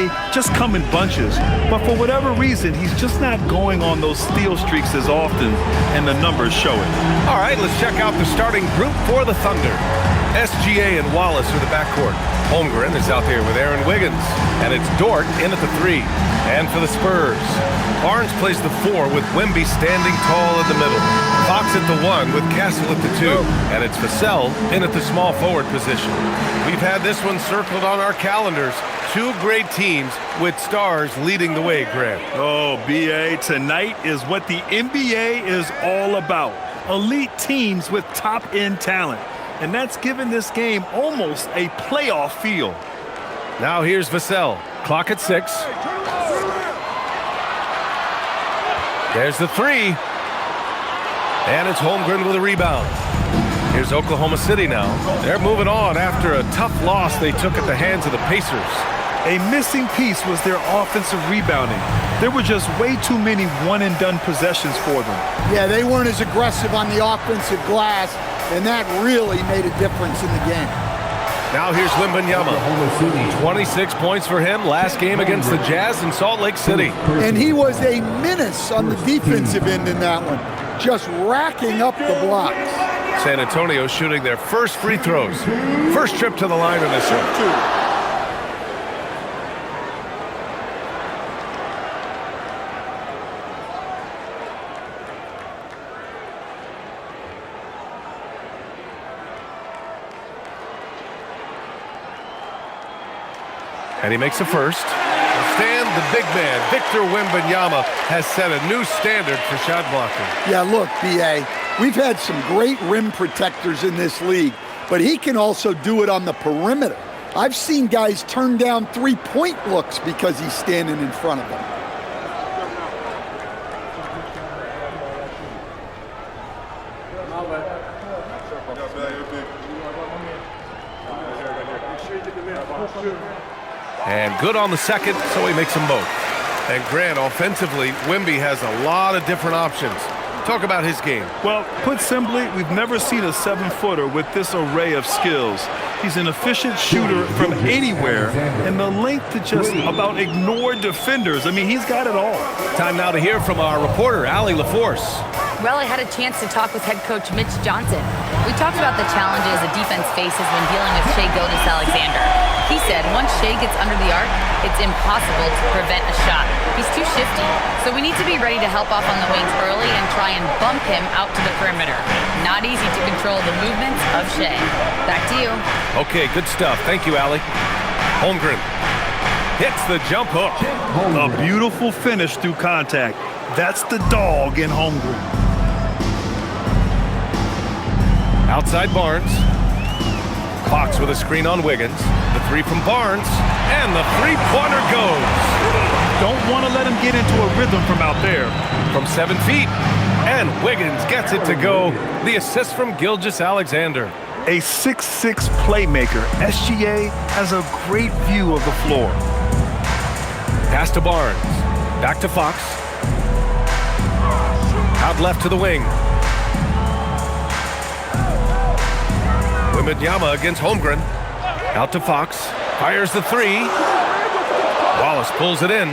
NBA just come in bunches. But for whatever reason, he's just not going on those steal streaks as often, and the numbers show it. All right, let's check out the starting group for the Thunder. SGA and Wallace are the backcourt. Holmgren is out there with Aaron Wiggins, and it's Dort in at the 3. And for the Spurs, Barnes plays the 4 with Wemby standing tall in the middle. Fox at the 1 with Castle at the 2. And it's Vassell in at the small forward position. We've had this one circled on our calendars. 2 great teams with stars leading the way, Grant. Oh, B.A., tonight is what the NBA is all about. Elite teams with top-end talent. And that's given this game almost a playoff feel. Now here's Vassell. Clock at 6. There's the 3. And it's Holmgren with a rebound. Here's Oklahoma City now. They're moving on after a tough loss they took at the hands of the Pacers. A missing piece was their offensive rebounding. There were just way too many one-and-done possessions for them. Yeah, they weren't as aggressive on the offensive glass, and that really made a difference in the game. Now here's Wembanyama. 26 points for him last game against the Jazz in Salt Lake City. And he was a menace on the defensive end in that one, just racking up the blocks. San Antonio shooting their first free throws. First trip to the line in this one. And he makes a first. Stan, the big man, Victor Wembanyama, has set a new standard for shot blocking. Yeah, look, B.A., we've had some great rim protectors in this league, but he can also do it on the perimeter. I've seen guys turn down three-point looks because he's standing in front of them. And good on the second, so he makes them both. And Grant, offensively, Wemby has a lot of different options. Talk about his game. Well, put simply, we've never seen a 7-footer with this array of skills. He's an efficient shooter from anywhere, and the length to just about ignore defenders. I mean, he's got it all. Time now to hear from our reporter, Allie LaForce. Well, I had a chance to talk with head coach Mitch Johnson. We talked about the challenges a defense faces when dealing with Shai Gilgeous-Alexander. He said once Shai gets under the arc, it's impossible to prevent a shot. He's too shifty, so we need to be ready to help off on the wings early and try and bump him out to the perimeter. Not easy to control the movements of Shai. Back to you. Okay, good stuff. Thank you, Allie. Holmgren hits the jump hook. A beautiful finish through contact. That's the dog in Holmgren. Outside Barnes. Fox with a screen on Wiggins. The 3 from Barnes. And the three-pointer goes. Don't want to let him get into a rhythm from out there. From 7 feet. And Wiggins gets it to go. The assist from Gilgeous-Alexander. A 6'6" playmaker, SGA has a great view of the floor. Pass to Barnes. Back to Fox. Out left to the wing. Wembanyama against Holmgren. Out to Fox. Fires the 3. Wallace pulls it in.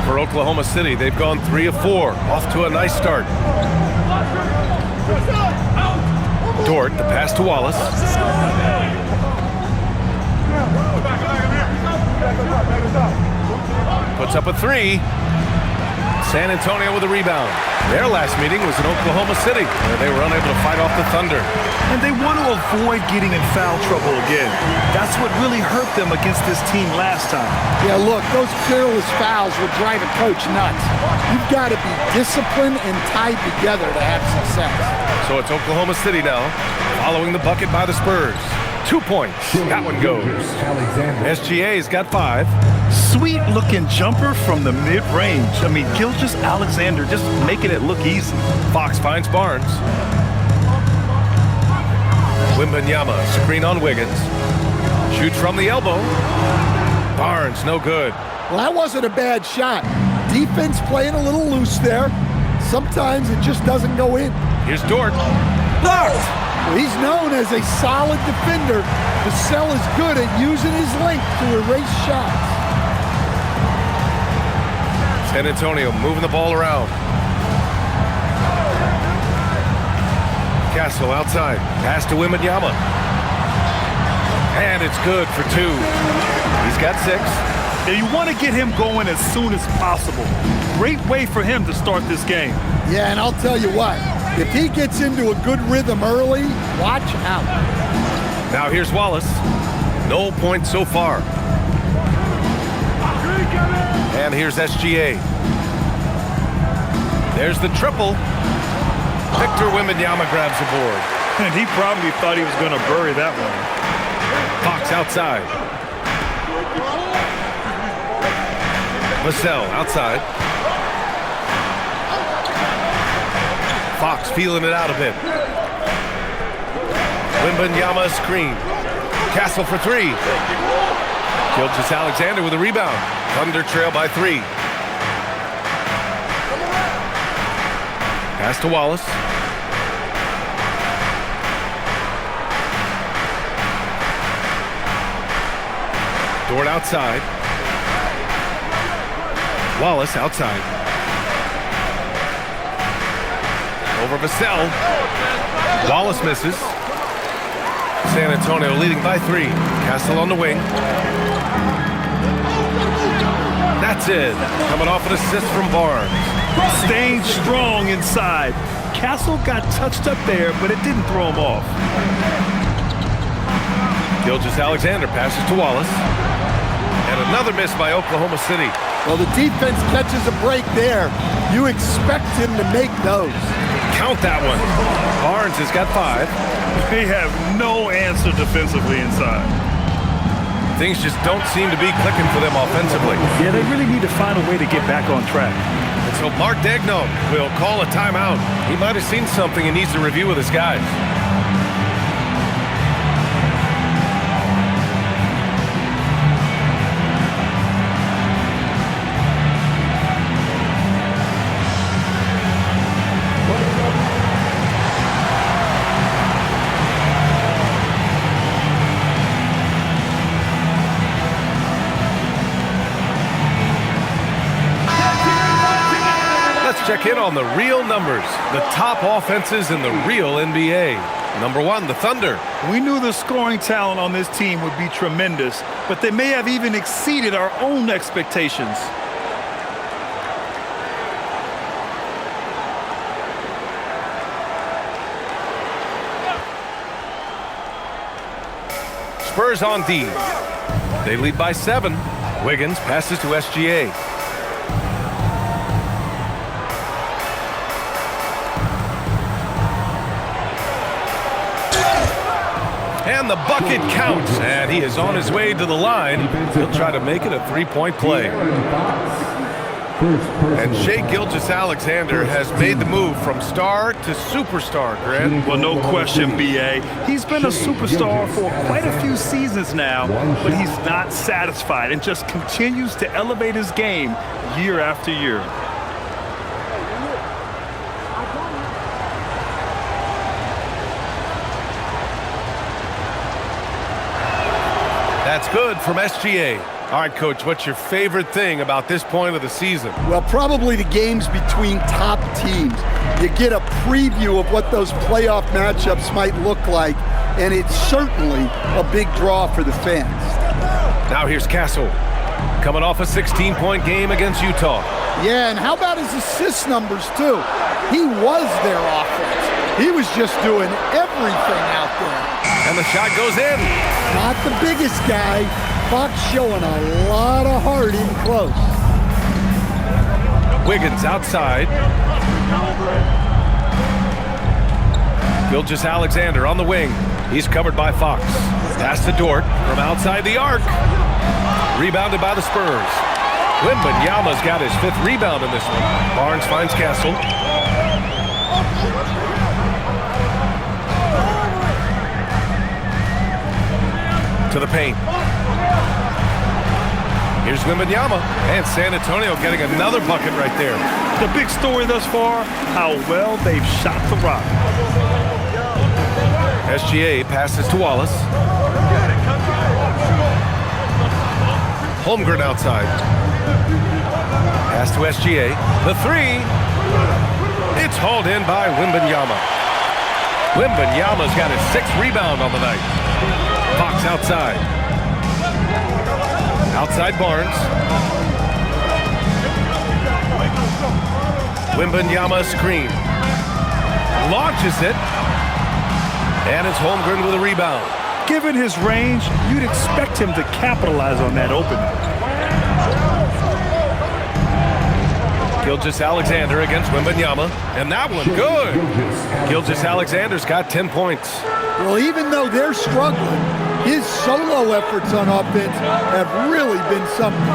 For Oklahoma City, they've gone 3 of 4. Off to a nice start. Dort, the pass to Wallace. Puts up a 3. San Antonio with a rebound. Their last meeting was in Oklahoma City, where they were unable to fight off the Thunder. And they want to avoid getting in foul trouble again. That's what really hurt them against this team last time. Yeah, look, those careless fouls will drive a coach nuts. You've got to be disciplined and tied together to have success. So it's Oklahoma City now, following the bucket by the Spurs. 2 points. That one goes. SGA's got 5. Sweet-looking jumper from the mid-range. I mean, Gilgeous-Alexander just making it look easy. Fox finds Barnes. Wembanyama, screen on Wiggins. Shoots from the elbow. Barnes, no good. Well, that wasn't a bad shot. Defense playing a little loose there. Sometimes it just doesn't go in. Here's Dort. Blocked! He's known as a solid defender. Vassell is good at using his length to erase shots. San Antonio moving the ball around. Castle outside. Pass to Wembanyama. And it's good for 2. He's got 6. And you want to get him going as soon as possible. Great way for him to start this game. Yeah, and I'll tell you what. If he gets into a good rhythm early, watch out. Now here's Wallace. No points so far. And here's SGA. There's the triple. Victor Wembanyama grabs the board. And he probably thought he was going to bury that one. Fox outside. Vassell outside. Fox feeling it out a bit. Wembanyama screen. Castle for 3. Gilgeous-Alexander with a rebound. Thunder trail by 3. Pass to Wallace. Dort outside. Wallace outside. Over Vassell. Wallace misses. San Antonio leading by 3. Castle on the wing. That's it. Coming off an assist from Barnes. Staying strong inside. Castle got touched up there, but it didn't throw him off. Gilgeous-Alexander passes to Wallace. And another miss by Oklahoma City. Well, the defense catches a break there. You expect him to make those. Count that one. Barnes has got 5. They have no answer defensively inside. Things just don't seem to be clicking for them offensively. Yeah, they really need to find a way to get back on track. And so Mark Daigneault will call a timeout. He might have seen something and needs to review with his guys. Check in on the real numbers, the top offenses in the real NBA. Number 1, the Thunder. We knew the scoring talent on this team would be tremendous, but they may have even exceeded our own expectations. Spurs on D. They lead by 7. Wiggins passes to SGA. And the bucket counts, and he is on his way to the line. He'll try to make it a 3-point play. And Shai Gilgeous-Alexander has made the move from star to superstar, Grant. Well, no question, B.A. He's been a superstar for quite a few seasons now, but he's not satisfied and just continues to elevate his game year after year. That's good from SGA. All right, Coach, what's your favorite thing about this point of the season? Well, probably the games between top teams. You get a preview of what those playoff matchups might look like, and it's certainly a big draw for the fans. Now here's Castle, coming off a 16-point game against Utah. Yeah, and how about his assist numbers, too? He was their offense. He was just doing everything out there. And the shot goes in. Not the biggest guy. Fox showing a lot of heart in close. Wiggins outside. Gilgeous-Alexander on the wing. He's covered by Fox. Pass to Dort from outside the arc. Rebounded by the Spurs. Wembanyama's got his 5th rebound in this one. Barnes finds Castle. To the paint. Here's Wembanyama, and San Antonio getting another bucket right there. The big story thus far, how well they've shot the rock. SGA passes to Wallace. Holmgren outside. Pass to SGA. The three. It's hauled in by Wembanyama. Wembanyama's got his 6th rebound on the night. Fox outside. Outside Barnes. Wembanyama screen. Launches it. And it's Holmgren with a rebound. Given his range, you'd expect him to capitalize on that opening. Gilgeous-Alexander against Wembanyama. And that one, good. Gilgeous-Alexander's got 10 points. Well, even though they're struggling, his solo efforts on offense have really been something.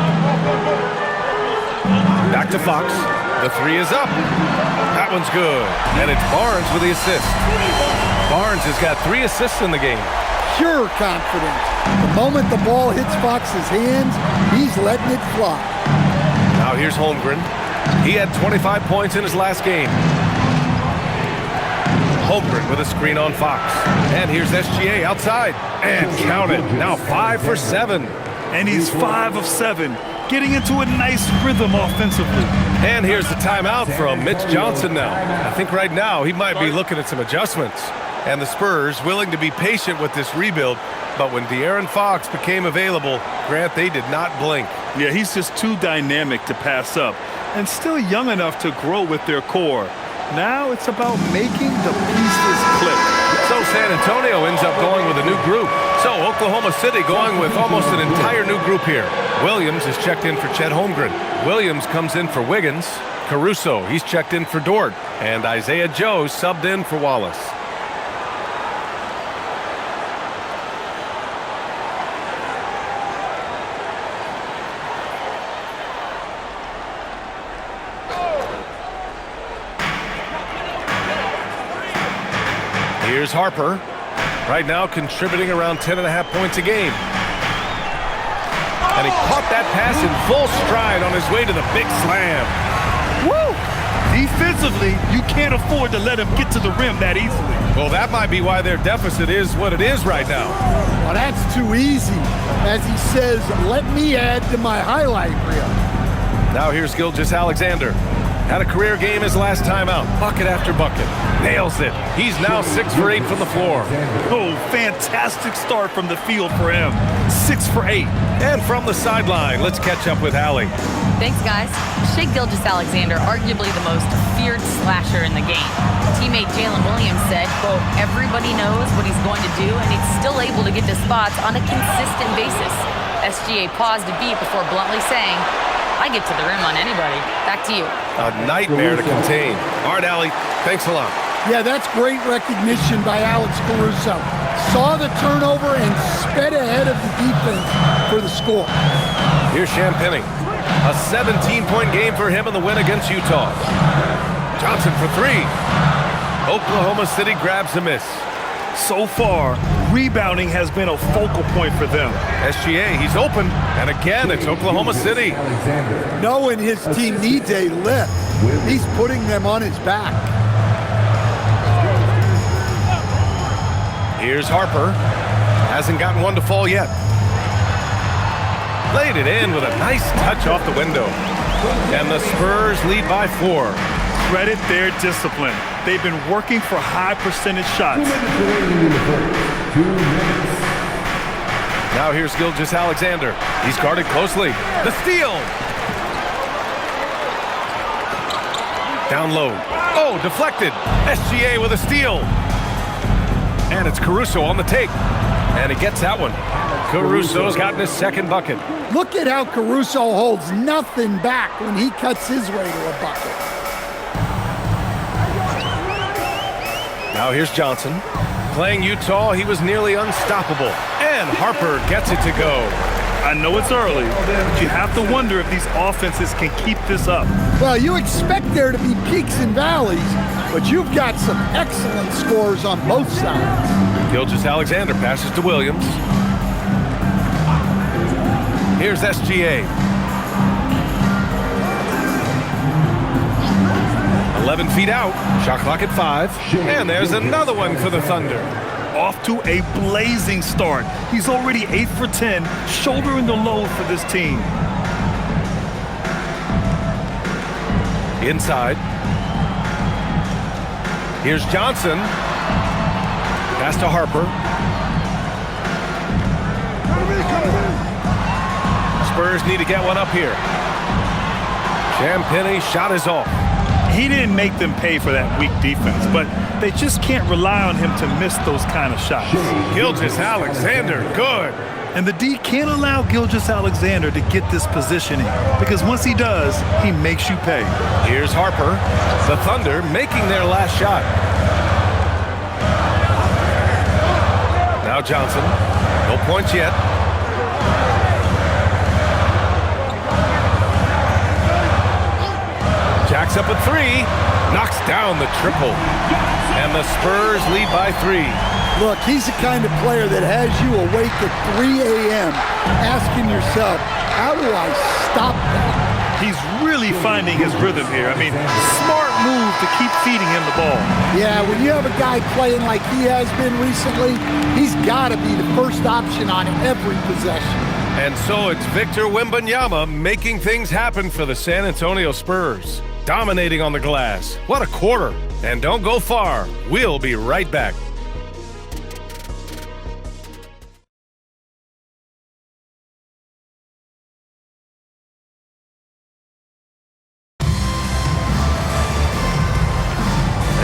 Back to Fox. The three is up. That one's good. And it's Barnes with the assist. Barnes has got 3 assists in the game. Pure confidence. The moment the ball hits Fox's hands, he's letting it fly. Now here's Holmgren. He had 25 points in his last game. Holmgren with a screen on Fox. And here's SGA outside. And count it. Now 5 for 7. And he's 5 of 7, getting into a nice rhythm offensively. And here's the timeout from Mitch Johnson now. I think right now he might be looking at some adjustments. And the Spurs willing to be patient with this rebuild. But when De'Aaron Fox became available, Grant, they did not blink. Yeah, he's just too dynamic to pass up and still young enough to grow with their core. Now it's about making the pieces click. So San Antonio ends up going with a new group. So Oklahoma City going with almost an entire new group here. Williams is checked in for Chet Holmgren. Williams comes in for Wiggins. Caruso, he's checked in for Dort. And Isaiah Joe subbed in for Wallace. Here's Harper, right now contributing around 10.5 points a game. And he caught that pass in full stride on his way to the big slam. Woo! Defensively, you can't afford to let him get to the rim that easily. Well, that might be why their deficit is what it is right now. Well, that's too easy. As he says, let me add to my highlight reel. Now here's Gilgeous-Alexander. Had a career game his last time out. Bucket after bucket. Nails it. He's now 6 for 8 from the floor. Oh, fantastic start from the field for him. 6 for 8. And from the sideline, let's catch up with Allie. Thanks, guys. Shai Gilgeous-Alexander, arguably the most feared slasher in the game. Teammate Jalen Williams said, quote, everybody knows what he's going to do, and he's still able to get to spots on a consistent basis. SGA paused a beat before bluntly saying, I get to the rim on anybody. Back to you. A nightmare to contain. All right, Allie, thanks a lot. Yeah, that's great recognition by Alex Caruso. Saw the turnover and sped ahead of the defense for the score. Here's Champagnie. A 17-point game for him in the win against Utah. Johnson for 3. Oklahoma City grabs a miss. So far, rebounding has been a focal point for them. SGA, he's open. And again, it's Oklahoma City. Knowing his team needs a lift, he's putting them on his back. Here's Harper. Hasn't gotten one to fall yet. Laid it in with a nice touch off the window. And the Spurs lead by 4. Credit their discipline. They've been working for high percentage shots. Now here's Gilgeous-Alexander. He's guarded closely. The steal. Down low. Oh, deflected. SGA with a steal. And it's Caruso on the take. And he gets that one. Caruso's gotten his 2nd bucket. Look at how Caruso holds nothing back when he cuts his way to a bucket. Now here's Johnson. Playing Utah, he was nearly unstoppable. And Harper gets it to go. I know it's early, but you have to wonder if these offenses can keep this up. Well, you expect there to be peaks and valleys, but you've got some excellent scores on both sides. Gilgeous-Alexander passes to Williams. Here's SGA. 11 feet out. Shot clock at 5. And there's another one for the Thunder. off to a blazing start. He's already 8 for 10, shouldering the load for this team. Inside. Here's Johnson. Pass to Harper. Spurs need to get one up here. Champagne's shot is off. He didn't make them pay for that weak defense, but they just can't rely on him to miss those kind of shots. Gilgeous-Alexander, good. And the D can't allow Gilgeous-Alexander to get this positioning, because once he does, he makes you pay. Here's Harper. The Thunder making their last shot. Now Johnson. No points yet. Jacks up a 3. Knocks down the triple. And the Spurs lead by 3. Look, he's the kind of player that has you awake at 3 a.m. asking yourself, how do I stop that? He's really finding his rhythm here. I mean, smart move to keep feeding him the ball. Yeah, when you have a guy playing like he has been recently, he's got to be the first option on every possession. And so it's Victor Wembanyama making things happen for the San Antonio Spurs. Dominating on the glass. What a quarter. And don't go far. We'll be right back.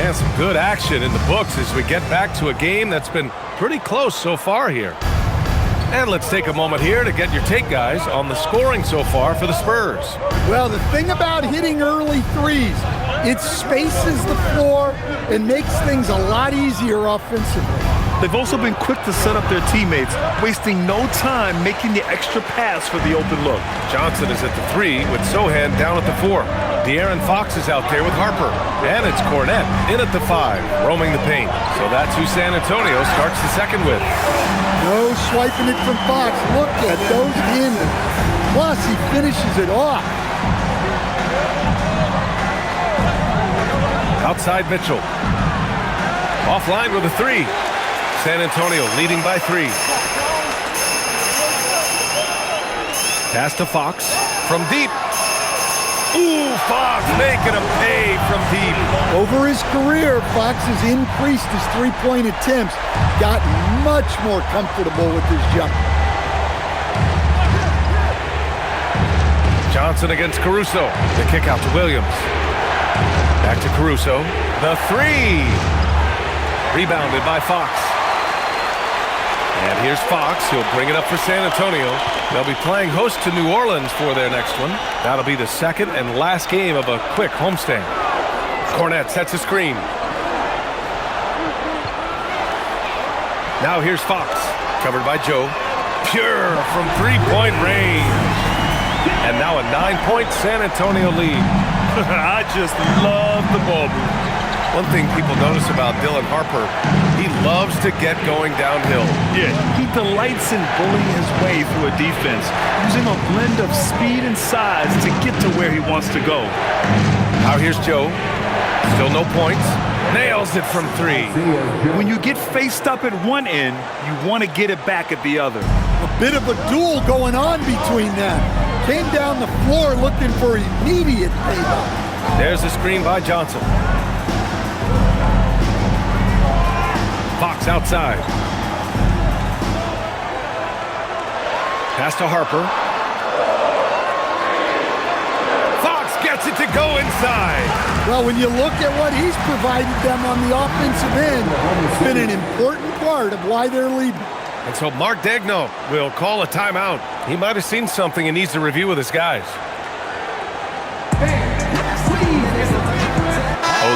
And some good action in the books as we get back to a game that's been pretty close so far here. And let's take a moment here to get your take, guys, on the scoring so far for the Spurs. Well, the thing about hitting early threes, it spaces the floor and makes things a lot easier offensively. They've also been quick to set up their teammates, wasting no time making the extra pass for the open look. Johnson is at the 3 with Sohan down at the 4. De'Aaron Fox is out there with Harper. And it's Cornette in at the 5, roaming the paint. So that's who San Antonio starts the second with. No swiping it from Fox. Look at those handles. Plus, he finishes it off. Outside Mitchell. Offline with a 3. San Antonio leading by 3. Pass to Fox from deep. Ooh, Fox making a pay from deep. Over his career, Fox has increased his three-point attempts, gotten much more comfortable with his jump. Johnson against Caruso. The kick out to Williams. Back to Caruso. The 3. Rebounded by Fox. And here's Fox. He'll bring it up for San Antonio. They'll be playing host to New Orleans for their next one. That'll be the second and last game of a quick homestand. Cornette sets a screen. Now here's Fox. Covered by Joe. Pure from three-point range. And now a 9-point San Antonio lead. I just love the ball move. One thing people notice about Dylan Harper, he loves to get going downhill. Yeah, he delights in bullying his way through a defense, using a blend of speed and size to get to where he wants to go. Now here's Joe. Still no points. Nails it from 3. When you get faced up at one end, you want to get it back at the other. A bit of a duel going on between them. Came down the floor looking for immediate payback. There's a screen by Johnson. Fox outside. Pass to Harper. Fox gets it to go inside. Well, when you look at what he's provided them on the offensive end, it's been an important part of why they're leading. And so Mark Daigneault will call a timeout. He might have seen something and needs to review with his guys.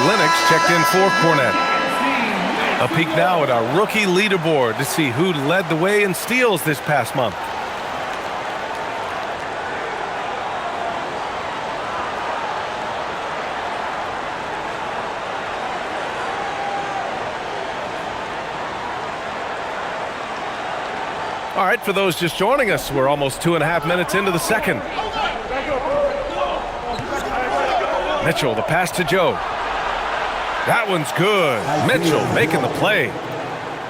Lynx checked in for Cornette. A peek now at our rookie leaderboard to see who led the way in steals this past month. All right, for those just joining us, we're almost 2.5 minutes into the second. Mitchell, the pass to Joe. That one's good. Mitchell making the play.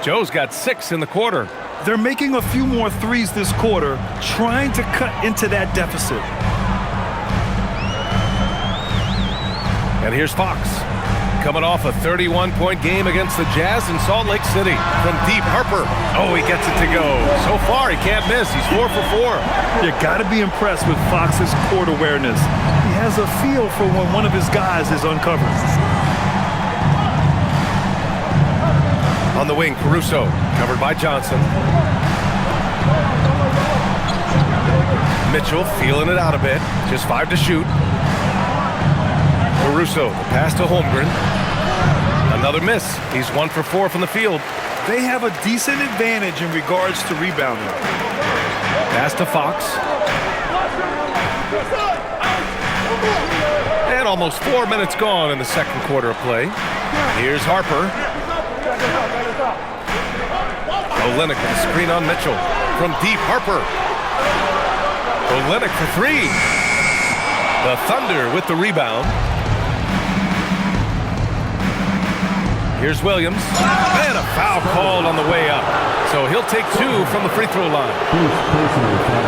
Joe's got 6 in the quarter. They're making a few more threes this quarter, trying to cut into that deficit. And here's Fox. Coming off a 31-point game against the Jazz in Salt Lake City. From deep, Harper. Oh, he gets it to go. So far, he can't miss. He's 4 for 4. You got to be impressed with Fox's court awareness. He has a feel for when one of his guys is uncovered. On the wing, Caruso, covered by Johnson. Mitchell feeling it out a bit. Just 5 to shoot. Caruso, the pass to Holmgren. Another miss. He's 1 for 4 from the field. They have a decent advantage in regards to rebounding. Pass to Fox. And almost 4 minutes gone in the second quarter of play. Here's Harper. Olynyk with a screen on Mitchell. From deep, Harper. Olynyk for 3. The Thunder with the rebound. Here's Williams. And a foul called on the way up. So he'll take 2 from the free throw line.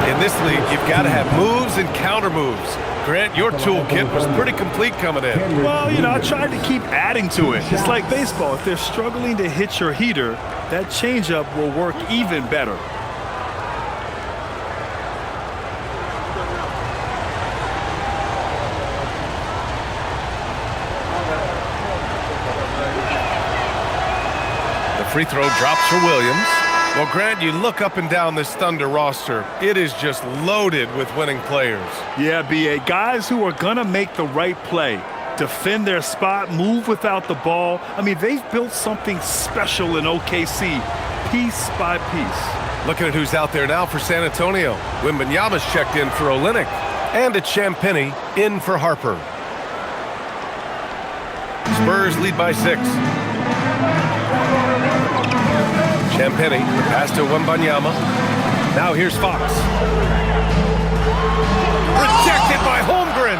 In this league, you've got to have moves and counter moves. Grant, your toolkit was pretty complete coming in. Well, you know, I tried to keep adding to it. It's like baseball. If they're struggling to hit your heater, that changeup will work even better. Free throw drops for Williams. Well, Grant, you look up and down this Thunder roster. It is just loaded with winning players. Yeah, B.A. Guys who are going to make the right play, defend their spot, move without the ball. I mean, they've built something special in OKC, piece by piece. Looking at who's out there now for San Antonio. Wembanyama's checked in for Olynyk. And it's Champagnie in for Harper. Spurs lead by 6. Champagnie, pass to Wembanyama. Now here's Fox. Rejected by Holmgren.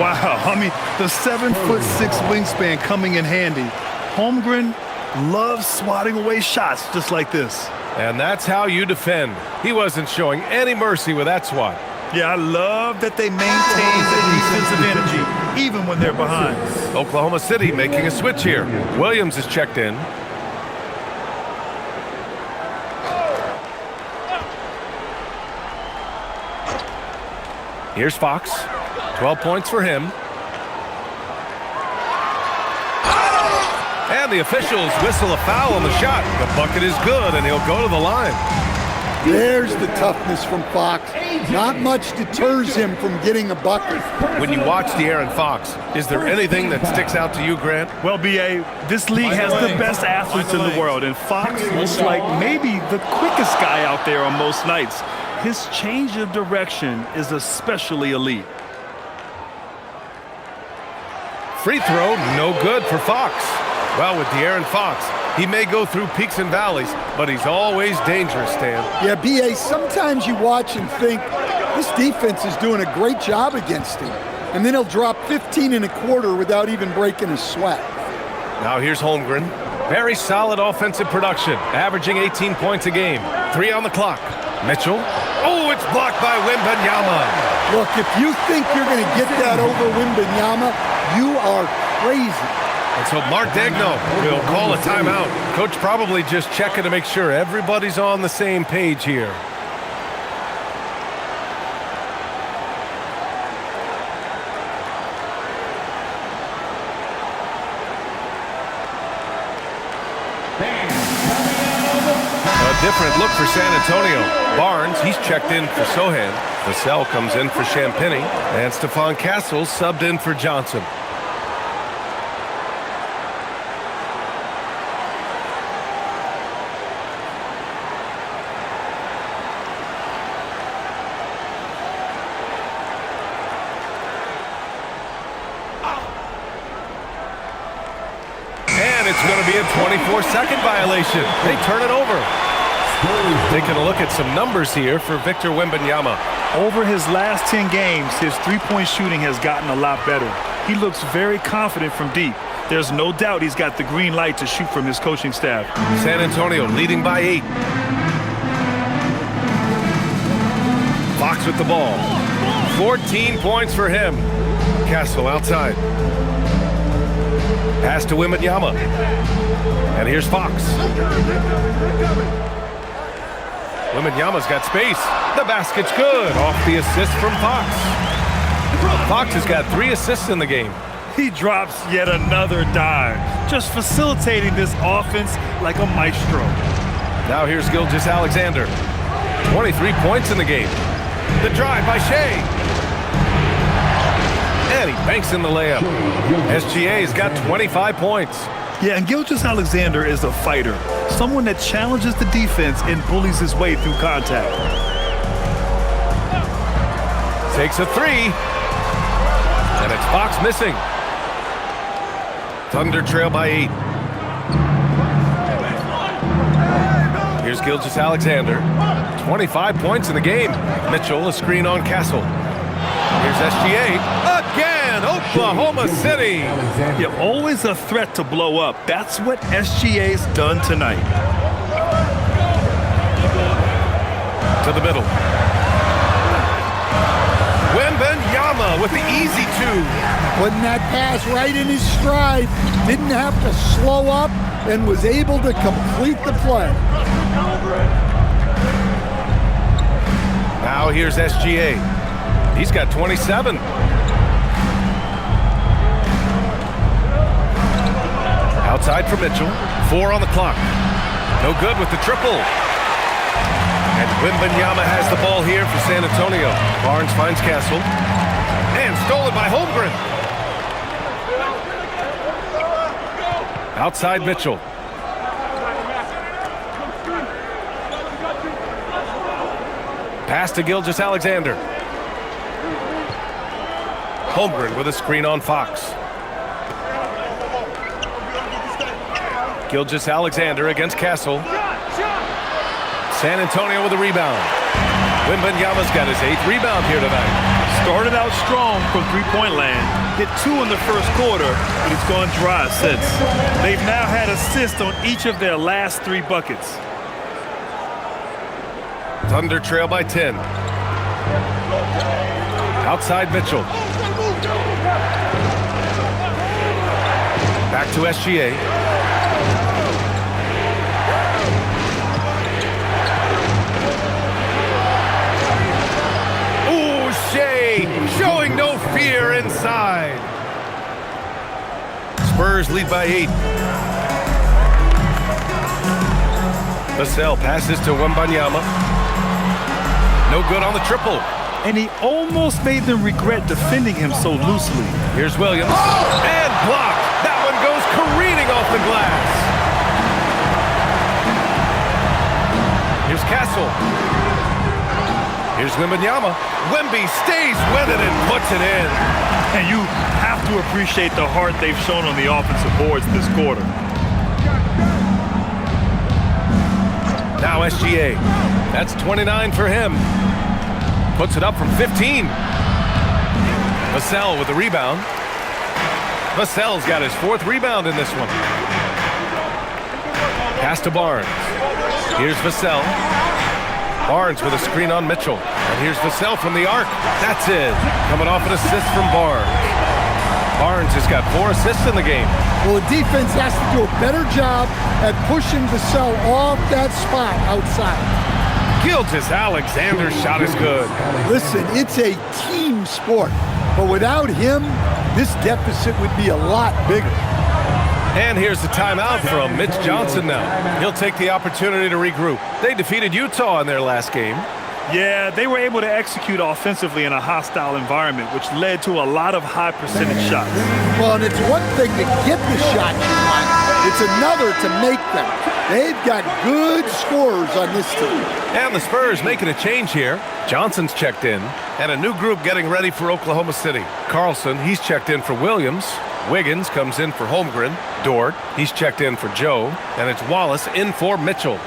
Wow, I mean, the 7'6" wingspan coming in handy. Holmgren loves swatting away shots just like this. And that's how you defend. He wasn't showing any mercy with that swat. Yeah, I love that they maintain the defensive energy even when they're behind. Oklahoma City making a switch here. Williams is checked in. Here's Fox. 12 points for him. And the officials whistle a foul on the shot. The bucket is good, and he'll go to the line. There's the toughness from Fox. Not much deters him from getting a bucket. When you watch De'Aaron Fox, is there anything that sticks out to you, Grant? Well, B.A., this league has the best athletes in the world, and Fox looks like maybe the quickest guy out there on most nights. His change of direction is especially elite. Free throw, no good for Fox. Well, with De'Aaron Fox, he may go through peaks and valleys, but he's always dangerous, Stan. Yeah, B.A., sometimes you watch and think, this defense is doing a great job against him. And then he'll drop 15 and a quarter without even breaking a sweat. Now here's Holmgren. Very solid offensive production, averaging 18 points a game. 3 on the clock. Mitchell. Oh, it's blocked by Wembanyama. Look, if you think you're going to get that over Wembanyama, you are crazy. And so Mark Daigneault will call a timeout. Coach probably just checking to make sure everybody's on the same page here. A different look for San Antonio. Barnes, he's checked in for Sohan. Vassell comes in for Champagnie. And Stephon Castle subbed in for Johnson. And it's going to be a 24-second violation. They turn it over. Taking a look at some numbers here for Victor Wembanyama. Over his last 10 games, his three-point shooting has gotten a lot better. He looks very confident from deep. There's no doubt he's got the green light to shoot from his coaching staff. San Antonio leading by 8. Fox with the ball. 14 points for him. Castle outside. Pass to Wembanyama. And here's Fox. Wembanyama's got space. The basket's good. Off the assist from Fox. Fox has got 3 assists in the game. He drops yet another dime, just facilitating this offense like a maestro. Now here's Gilgeous-Alexander. 23 points in the game. The drive by Shea. And he banks in the layup. SGA's got 25 points. Yeah, and Gilgeous-Alexander is a fighter, someone that challenges the defense and bullies his way through contact. Takes a 3. And it's Fox missing. Thunder trail by 8. Here's Gilgeous-Alexander. 25 points in the game. Mitchell, a screen on Castle. Here's SGA. Again, Oklahoma City. You're always a threat to blow up. That's what SGA's done tonight. To the middle. Wembanyama with the easy 2. Putting that pass right in his stride. Didn't have to slow up and was able to complete the play. Now here's SGA. He's got 27. Outside for Mitchell. 4 on the clock. No good with the triple. And Wembanyama has the ball here for San Antonio. Barnes finds Castle. And stolen by Holmgren. Outside Mitchell. Pass to Gilgeous-Alexander. Holmgren with a screen on Fox. Gilgeous-Alexander against Castle. San Antonio with a rebound. Wembanyama's got his 8th rebound here tonight. Started out strong from three-point land. Hit 2 in the first quarter, but it's gone dry since. They've now had assists on each of their last 3 buckets. Thunder trail by 10. Outside Mitchell. Back to SGA. Ooh, Shea showing no fear inside. Spurs lead by 8. Vassell passes to Wembanyama. No good on the triple. And he almost made them regret defending him so loosely. Here's Williams. And blocked. That one goes careening off the glass. Here's Castle. Here's Wembanyama. Wemby stays with it and puts it in. And you have to appreciate the heart they've shown on the offensive boards this quarter. Now SGA. That's 29 for him. Puts it up from 15. Vassell with the rebound. Vassell's got his 4th rebound in this one. Pass to Barnes. Here's Vassell. Barnes with a screen on Mitchell. And here's Vassell from the arc. That's it. Coming off an assist from Barnes. Barnes has got 4 assists in the game. Well, the defense has to do a better job at pushing Vassell off that spot outside. Gilgeous-Alexander's shot is good. Listen, it's a team sport, but without him, this deficit would be a lot bigger. And here's the timeout from Mitch Johnson now. He'll take the opportunity to regroup. They defeated Utah in their last game. Yeah, they were able to execute offensively in a hostile environment, which led to a lot of high percentage shots. Well, and it's one thing to get the shots you want. It's another to make them. They've got good scorers on this team. And the Spurs making a change here. Johnson's checked in, and a new group getting ready for Oklahoma City. Carlson, he's checked in for Williams. Wiggins comes in for Holmgren. Dort, he's checked in for Joe. And it's Wallace in for Mitchell.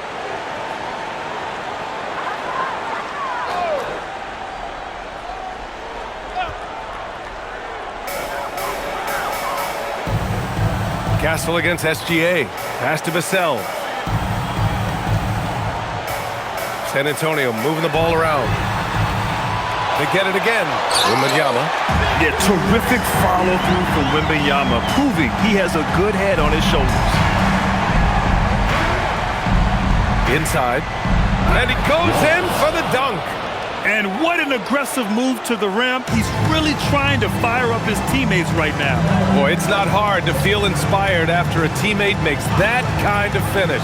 Castle against SGA. Pass to Vassell. San Antonio moving the ball around. They get it again. Wembanyama. Yeah, terrific follow-through from Wembanyama, proving he has a good head on his shoulders. Inside. And he goes in for the dunk. And what an aggressive move to the rim. He's really trying to fire up his teammates right now. Boy, it's not hard to feel inspired after a teammate makes that kind of finish.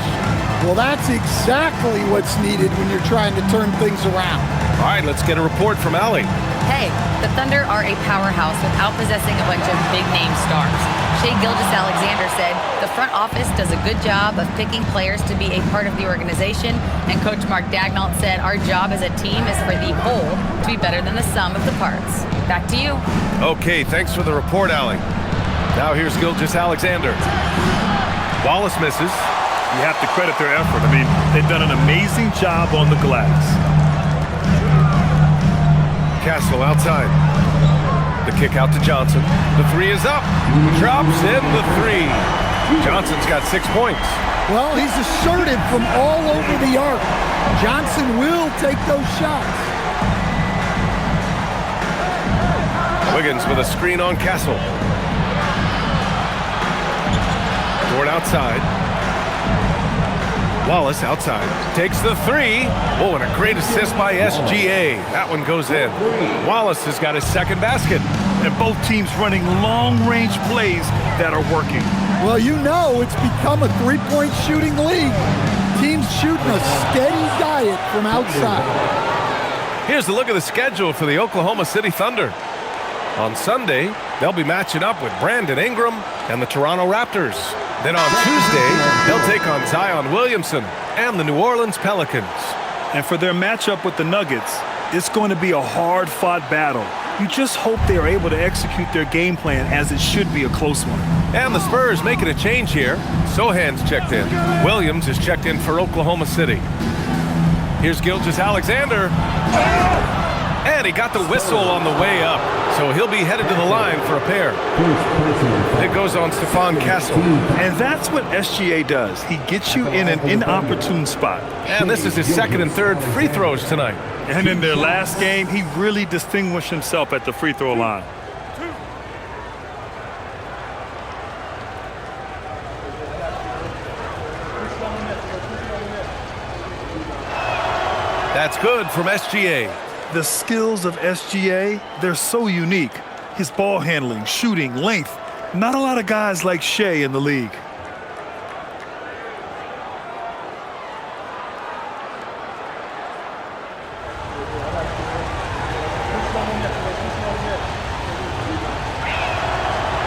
Well, that's exactly what's needed when you're trying to turn things around. All right, let's get a report from Allie. Hey, the Thunder are a powerhouse without possessing a bunch of big-name stars. Shai Gilgeous-Alexander said the front office does a good job of picking players to be a part of the organization, and Coach Mark Daigneault said our job as a team is for the whole to be better than the sum of the parts. Back to you. Okay, thanks for the report, Allie. Now here's Gilgeous-Alexander. Wallace misses. You have to credit their effort. I mean, they've done an amazing job on the glass. Castle outside. The kick out to Johnson. The three is up. Drops in the three. Johnson's got 6 points. Well, he's assertive from all over the arc. Johnson will take those shots. Wiggins with a screen on Castle. Dort outside. Wallace outside. Takes the three. Oh, and a great assist by SGA. That one goes in. Wallace has got his second basket. And both teams running long-range plays that are working. Well, you know it's become a three-point shooting league. Teams shooting a steady diet from outside. Here's a look at the schedule for the Oklahoma City Thunder. On Sunday, they'll be matching up with Brandon Ingram and the Toronto Raptors. Then on Tuesday, they'll take on Zion Williamson and the New Orleans Pelicans. And for their matchup with the Nuggets, it's going to be a hard-fought battle. You just hope they are able to execute their game plan, as it should be a close one. And the Spurs making a change here. Sohan's checked in. Williams is checked in for Oklahoma City. Here's Gilgeous-Alexander. And he got the whistle on the way up, so he'll be headed to the line for a pair. It goes on Stephon Castle. And that's what SGA does. He gets you in an inopportune spot. And this is his second and third free throws tonight. And in their last game, he really distinguished himself at the free throw line. That's good from SGA. The skills of SGA, they're so unique. His ball handling, shooting, length. Not a lot of guys like Shai in the league.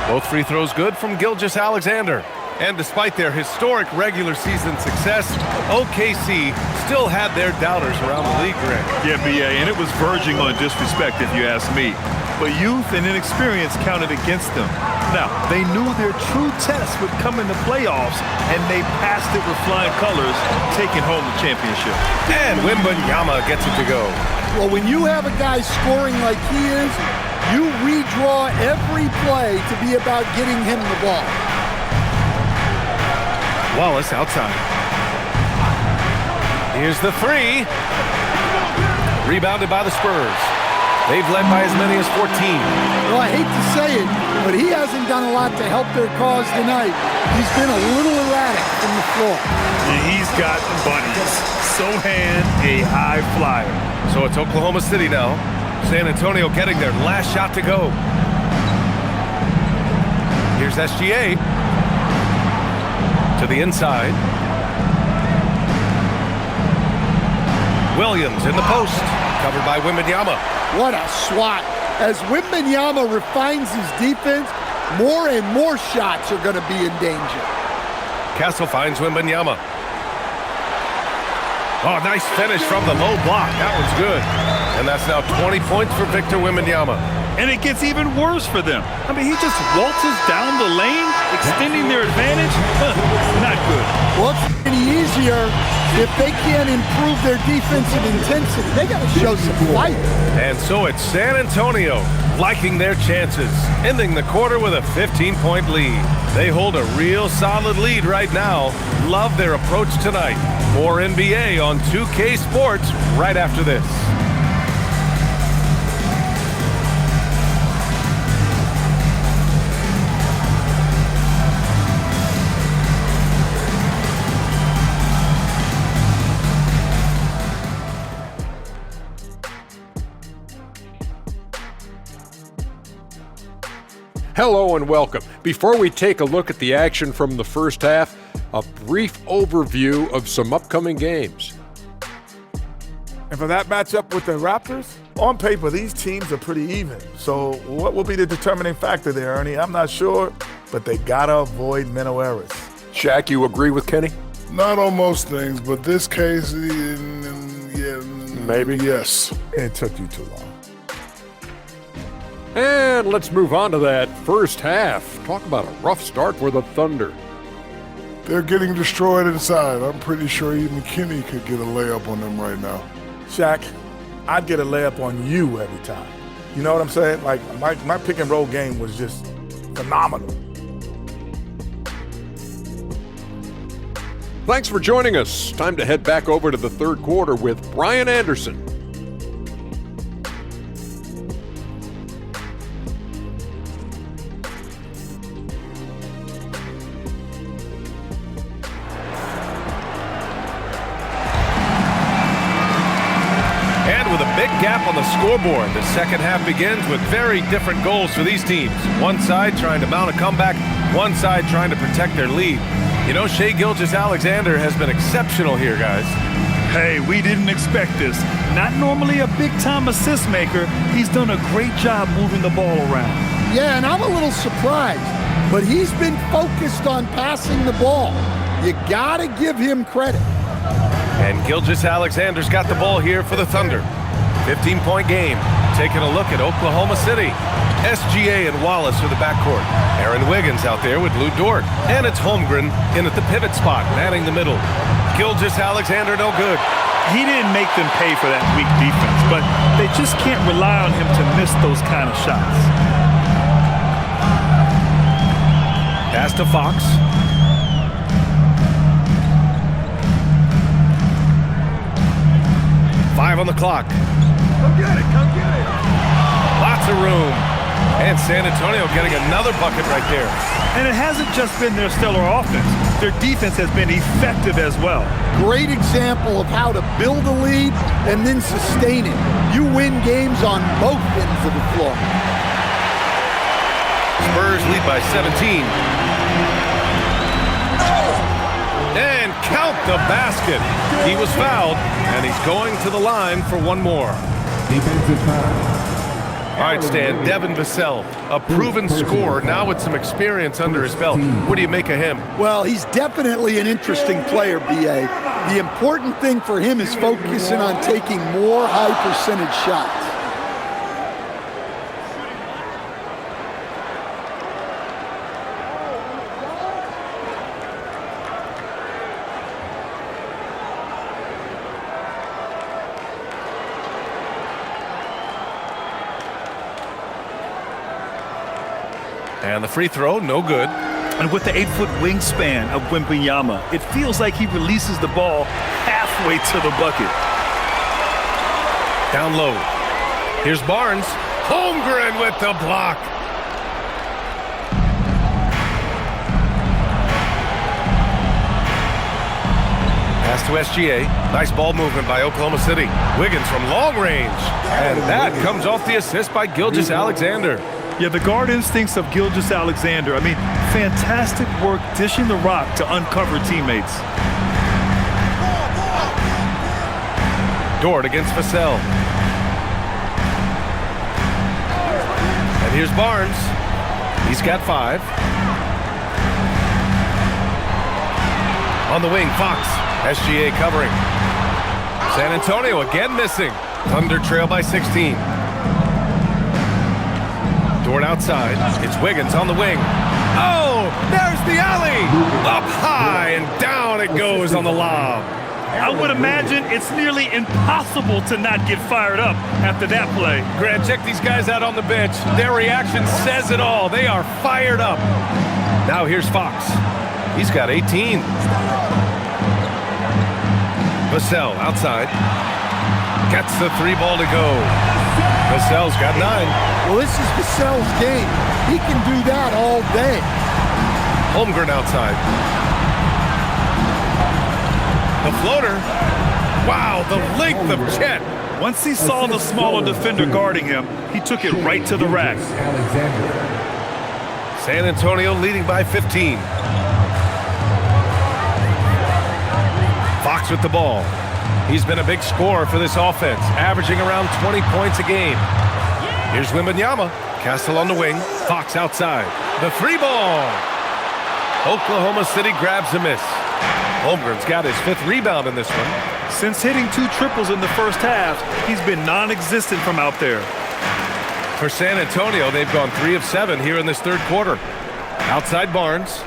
Both free throws good from Gilgeous-Alexander. And despite their historic regular season success, OKC still had their doubters around the league, Greg. Yeah, BA, and it was verging on disrespect if you ask me. But youth and inexperience counted against them. Now, they knew their true test would come in the playoffs, and they passed it with flying colors, taking home the championship. And Wembanyama gets it to go. Well, when you have a guy scoring like he is, you redraw every play to be about getting him the ball. Wallace outside. Here's the three. Rebounded by the Spurs. They've led by as many as 14. Well, I hate to say it, but he hasn't done a lot to help their cause tonight. He's been a little erratic from the floor. And he's got buddies. Sohan, a high flyer. So it's Oklahoma City now. San Antonio getting their last shot to go. Here's SGA. To the inside. Williams in the post. Covered by Wembanyama. What a swat. As Wembanyama refines his defense, more and more shots are going to be in danger. Castle finds Wembanyama. Oh, nice finish from the low block. That was good. And that's now 20 points for Victor Wembanyama. And it gets even worse for them. I mean, he just waltzes down the lane, extending their advantage? Not good. Well, it's any easier if they can't improve their defensive intensity. They got to show some fight. And so it's San Antonio liking their chances, ending the quarter with a 15-point lead. They hold a real solid lead right now. Love their approach tonight. More NBA on 2K Sports right after this. Hello and welcome. Before we take a look at the action from the first half, a brief overview of some upcoming games. And for that matchup with the Raptors, on paper, these teams are pretty even. So what will be the determining factor there, Ernie? I'm not sure, but they gotta avoid mental errors. Shaq, you agree with Kenny? Not on most things, but this case, yeah, Maybe. Yes. It took you too long. And let's move on to that first half. Talk about a rough start for the Thunder. They're getting destroyed inside. I'm pretty sure even Kenny could get a layup on them right now. Shaq, I'd get a layup on you every time. You know what I'm saying? Like, my pick and roll game was just phenomenal. Thanks for joining us. Time to head back over to the third quarter with Brian Anderson. Gap on the scoreboard. The second half begins with very different goals for these teams. One side trying to mount a comeback, one side trying to protect their lead. You know, Shai Gilgeous-Alexander has been exceptional here, guys. Hey, we didn't expect this. Not normally a big-time assist maker. He's done a great job moving the ball around. Yeah, and I'm a little surprised, but he's been focused on passing the ball. You gotta give him credit. And Gilgeous-Alexander's got the ball here for the Thunder. 15-point game. Taking a look at Oklahoma City. SGA and Wallace are the backcourt. Aaron Wiggins out there with Lou Dort. And it's Holmgren in at the pivot spot, manning the middle. Gilgeous-Alexander no good. He didn't make them pay for that weak defense, but they just can't rely on him to miss those kind of shots. Pass to Fox. Five on the clock. Come get it, come get it. Lots of room. And San Antonio getting another bucket right there. And it hasn't just been their stellar offense. Their defense has been effective as well. Great example of how to build a lead and then sustain it. You win games on both ends of the floor. Spurs lead by 17. And count the basket. He was fouled, and he's going to the line for one more. Defensive foul. All right, Stan, Devin Vassell, a proven scorer, now with some experience under his belt. What do you make of him? Well, he's definitely an interesting player, B.A. The important thing for him is focusing on taking more high-percentage shots. And the free throw, no good. And with the 8-foot wingspan of Wembanyama, it feels like he releases the ball halfway to the bucket. Down low. Here's Barnes. Holmgren with the block. Pass to SGA. Nice ball movement by Oklahoma City. Wiggins from long range. And that comes off the assist by Gilgeous-Alexander. Yeah, the guard instincts of Gilgeous-Alexander. I mean, fantastic work dishing the rock to uncover teammates. Dort against Vassell. And here's Barnes. He's got 5. On the wing, Fox. SGA covering. San Antonio again missing. Thunder trail by 16. Dort outside. It's Wiggins on the wing. Oh, there's Raptors on the lob. I would imagine it's nearly impossible to not get fired up after that play. Grant, check these guys out on the bench. Their reaction says it all. They are fired up. Now here's Fox. He's got 18. Vassell outside. Gets the 3 ball to go. Vassell's got 9. Well, this is Vassell's game. He can do that all day. Holmgren outside. The floater. Wow, the length of Chet. Once he saw the smaller defender guarding him, he took it right to the rack. San Antonio leading by 15. Fox with the ball. He's been a big scorer for this offense, averaging around 20 points a game. Here's Wembanyama. Castle on the wing. Fox outside. The 3 ball. Oklahoma City grabs a miss. Holmgren's got his 5th rebound in this one. Since hitting 2 triples in the first half, he's been non-existent from out there. For San Antonio, they've gone 3 of 7 here in this 3rd quarter. Outside Barnes.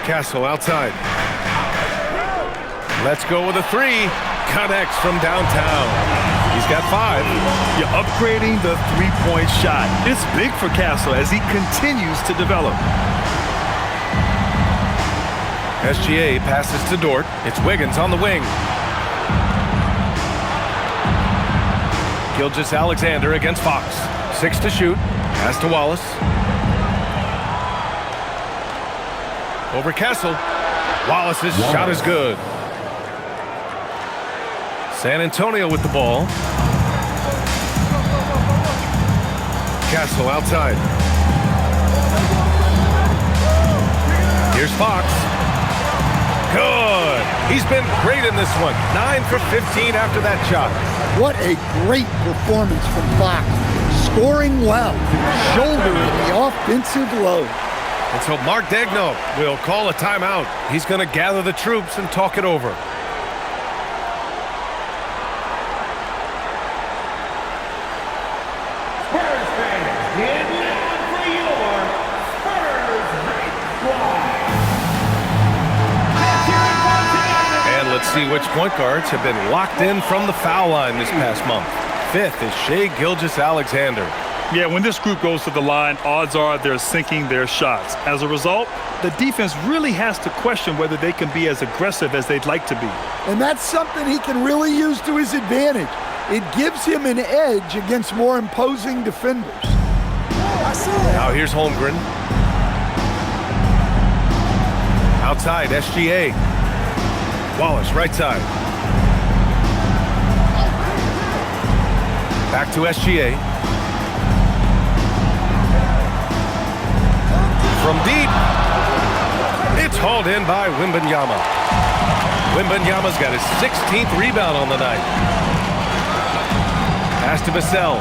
Castle outside. Let's go with a 3. Connects from downtown. He's got 5. You're upgrading the 3-point shot. It's big for Castle as he continues to develop. SGA passes to Dort. It's Wiggins on the wing. Gilgeous-Alexander against Fox. 6 to shoot. Pass to Wallace. Over Castle. Wallace's shot is good. San Antonio with the ball. Castle outside. Here's Fox. Good. He's been great in this one. 9 for 15 after that shot. What a great performance from Fox. Scoring well, shouldering the offensive load. And so Mark Daigneault will call a timeout. He's going to gather the troops and talk it over. Spurs fans, get loud for your Spurs squad. And let's see which point guards have been locked in from the foul line this past month. 5th is Shai Gilgeous-Alexander. Yeah, when this group goes to the line, odds are they're sinking their shots. As a result, the defense really has to question whether they can be as aggressive as they'd like to be. And that's something he can really use to his advantage. It gives him an edge against more imposing defenders. Now here's Holmgren. Outside, SGA. Wallace, right side. Back to SGA. From deep. It's hauled in by Wembanyama. Wembanyama's got his 16th rebound on the night. Pass to Vassell.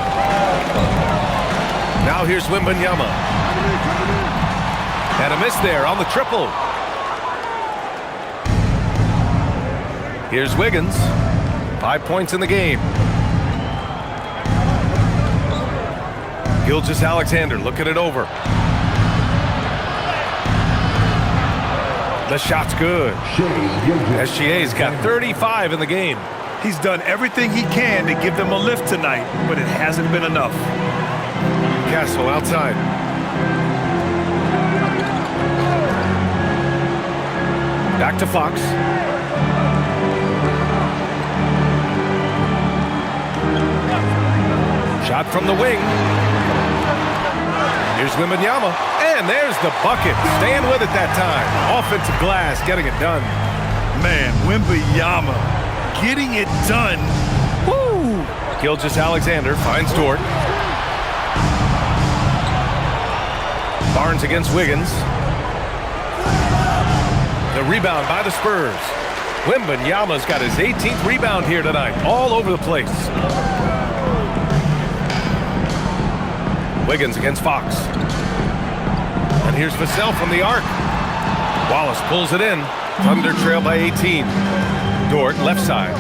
Now here's Wembanyama. And a miss there on the triple. Here's Wiggins. 5 points in the game. Gilgeous-Alexander looking it over. The shot's good. SGA's got 35 in the game. He's done everything he can to give them a lift tonight, but it hasn't been enough. Castle outside. Back to Fox. Shot from the wing. Here's Wembanyama. And there's the bucket. Staying with it that time. Offensive glass getting it done. Man, Wembanyama getting it done. Woo! Gilgeous-Alexander finds Dort. Barnes against Wiggins. The rebound by the Spurs. Wembanyama's got his 18th rebound here tonight. All over the place. Wiggins against Fox. And here's Vassell from the arc. Wallace pulls it in. Thunder trail by 18. Dort left side.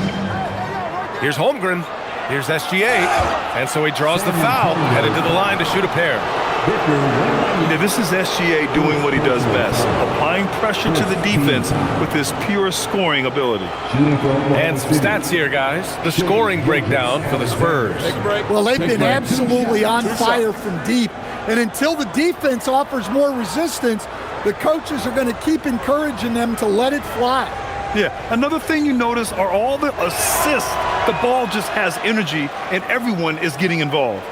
Here's Holmgren. Here's SGA. And so he draws the foul. Headed to the line to shoot a pair. Yeah, this is SGA doing what he does best, applying pressure to the defense with his pure scoring ability. And some stats here, guys. The scoring breakdown for the Spurs. Well, they've been absolutely on fire from deep. And until the defense offers more resistance, the coaches are going to keep encouraging them to let it fly. Yeah, another thing you notice are all the assists. The ball just has energy, and everyone is getting involved.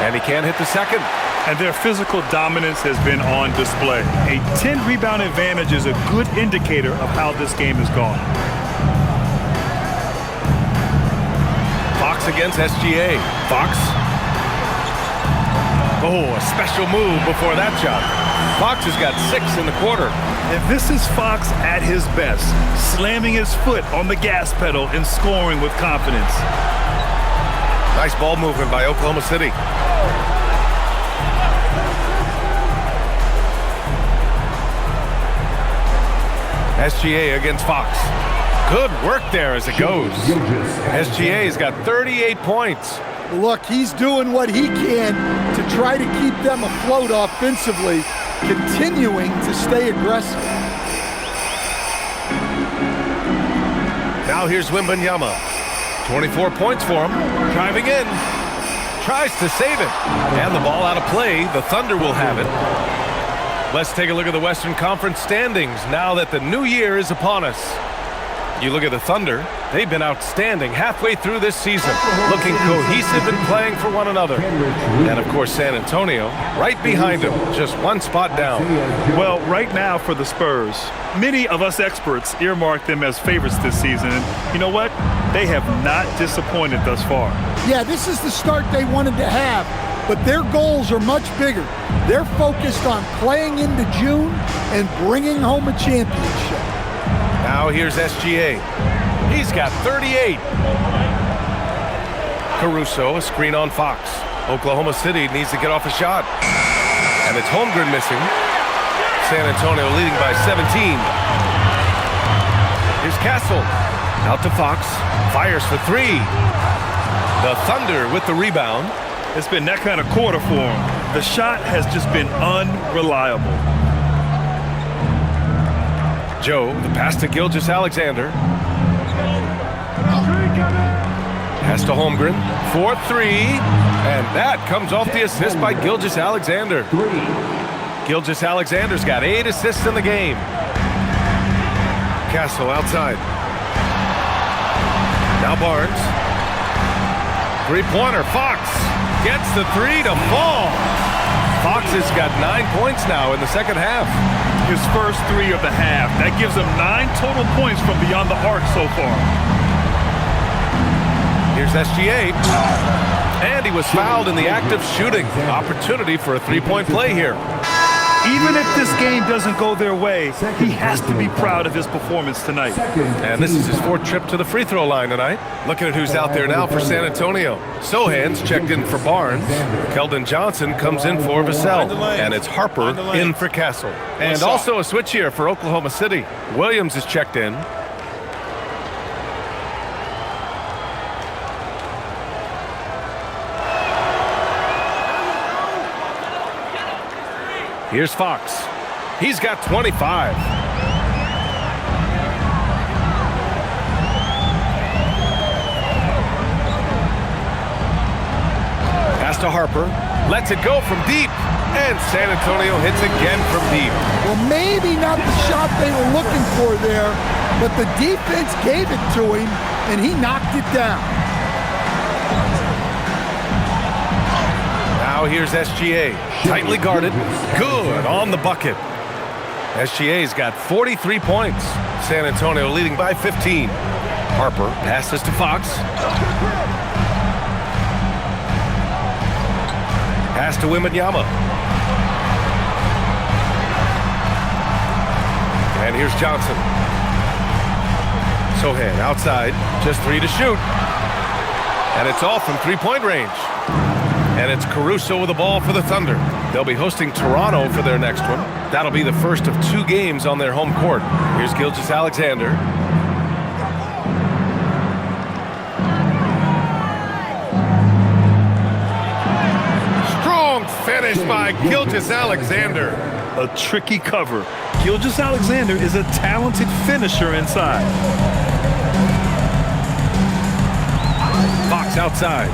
And he can't hit the second. And their physical dominance has been on display. A 10-rebound advantage is a good indicator of how this game has gone. Fox against SGA. Fox. Oh, a special move before that shot. Fox has got 6 in the quarter. And this is Fox at his best, slamming his foot on the gas pedal and scoring with confidence. Nice ball movement by Oklahoma City. SGA against Fox. Good work there as it goes. SGA's got 38 points. Look, he's doing what he can to try to keep them afloat offensively, continuing to stay aggressive. Now here's Wembanyama. 24 points for him. Driving in. Tries to save it. And the ball out of play. The Thunder will have it. Let's take a look at the Western Conference standings now that the new year is upon us. You look at the Thunder, they've been outstanding halfway through this season, looking cohesive and playing for one another. And of course, San Antonio, right behind them, just one spot down. Well, right now for the Spurs, many of us experts earmark them as favorites this season. And you know what? They have not disappointed thus far. Yeah, this is the start they wanted to have, but their goals are much bigger. They're focused on playing into June and bringing home a championship. Now here's SGA. He's got 38. Caruso, a screen on Fox. Oklahoma City needs to get off a shot. And it's Holmgren missing. San Antonio leading by 17. Here's Castle. Out to Fox. Fires for 3. The Thunder with the rebound. It's been that kind of quarter for him. The shot has just been unreliable. Joe, the pass to Gilgeous-Alexander. Pass to Holmgren. 4-3. And that comes off the assist by Gilgeous-Alexander. Gilgeous-Alexander's got 8 assists in the game. Castle outside. Now Barnes. Three-pointer. Fox gets the 3 to fall. Fox has got 9 points now in the second half. His first 3 of the half. That gives him 9 total points from beyond the arc so far. Here's SGA. And he was fouled in the act of shooting. Opportunity for a 3-point play here. Even if this game doesn't go their way, he has to be proud of his performance tonight. And this is his 4th trip to the free throw line tonight. Looking at who's out there now for San Antonio. Sohan's checked in for Barnes. Keldon Johnson comes in for Vassell. And it's Harper in for Castle. And also a switch here for Oklahoma City. Williams is checked in. Here's Fox. He's got 25. Pass to Harper. Lets it go from deep. And San Antonio hits again from deep. Well, maybe not the shot they were looking for there, but the defense gave it to him, and he knocked it down. Now here's SGA. Tightly guarded. Good on the bucket. SGA's got 43 points. San Antonio leading by 15. Harper passes to Fox. Pass to Wembanyama. And here's Johnson. Sohan outside. Just 3 to shoot. And it's off from 3-point range. it's Caruso with the ball for the Thunder. They'll be hosting Toronto for their next one. That'll be the first of 2 games on their home court. Here's Gilgeous-Alexander. Strong finish by Gilgeous-Alexander. A tricky cover. Gilgeous-Alexander is a talented finisher inside. Fox outside.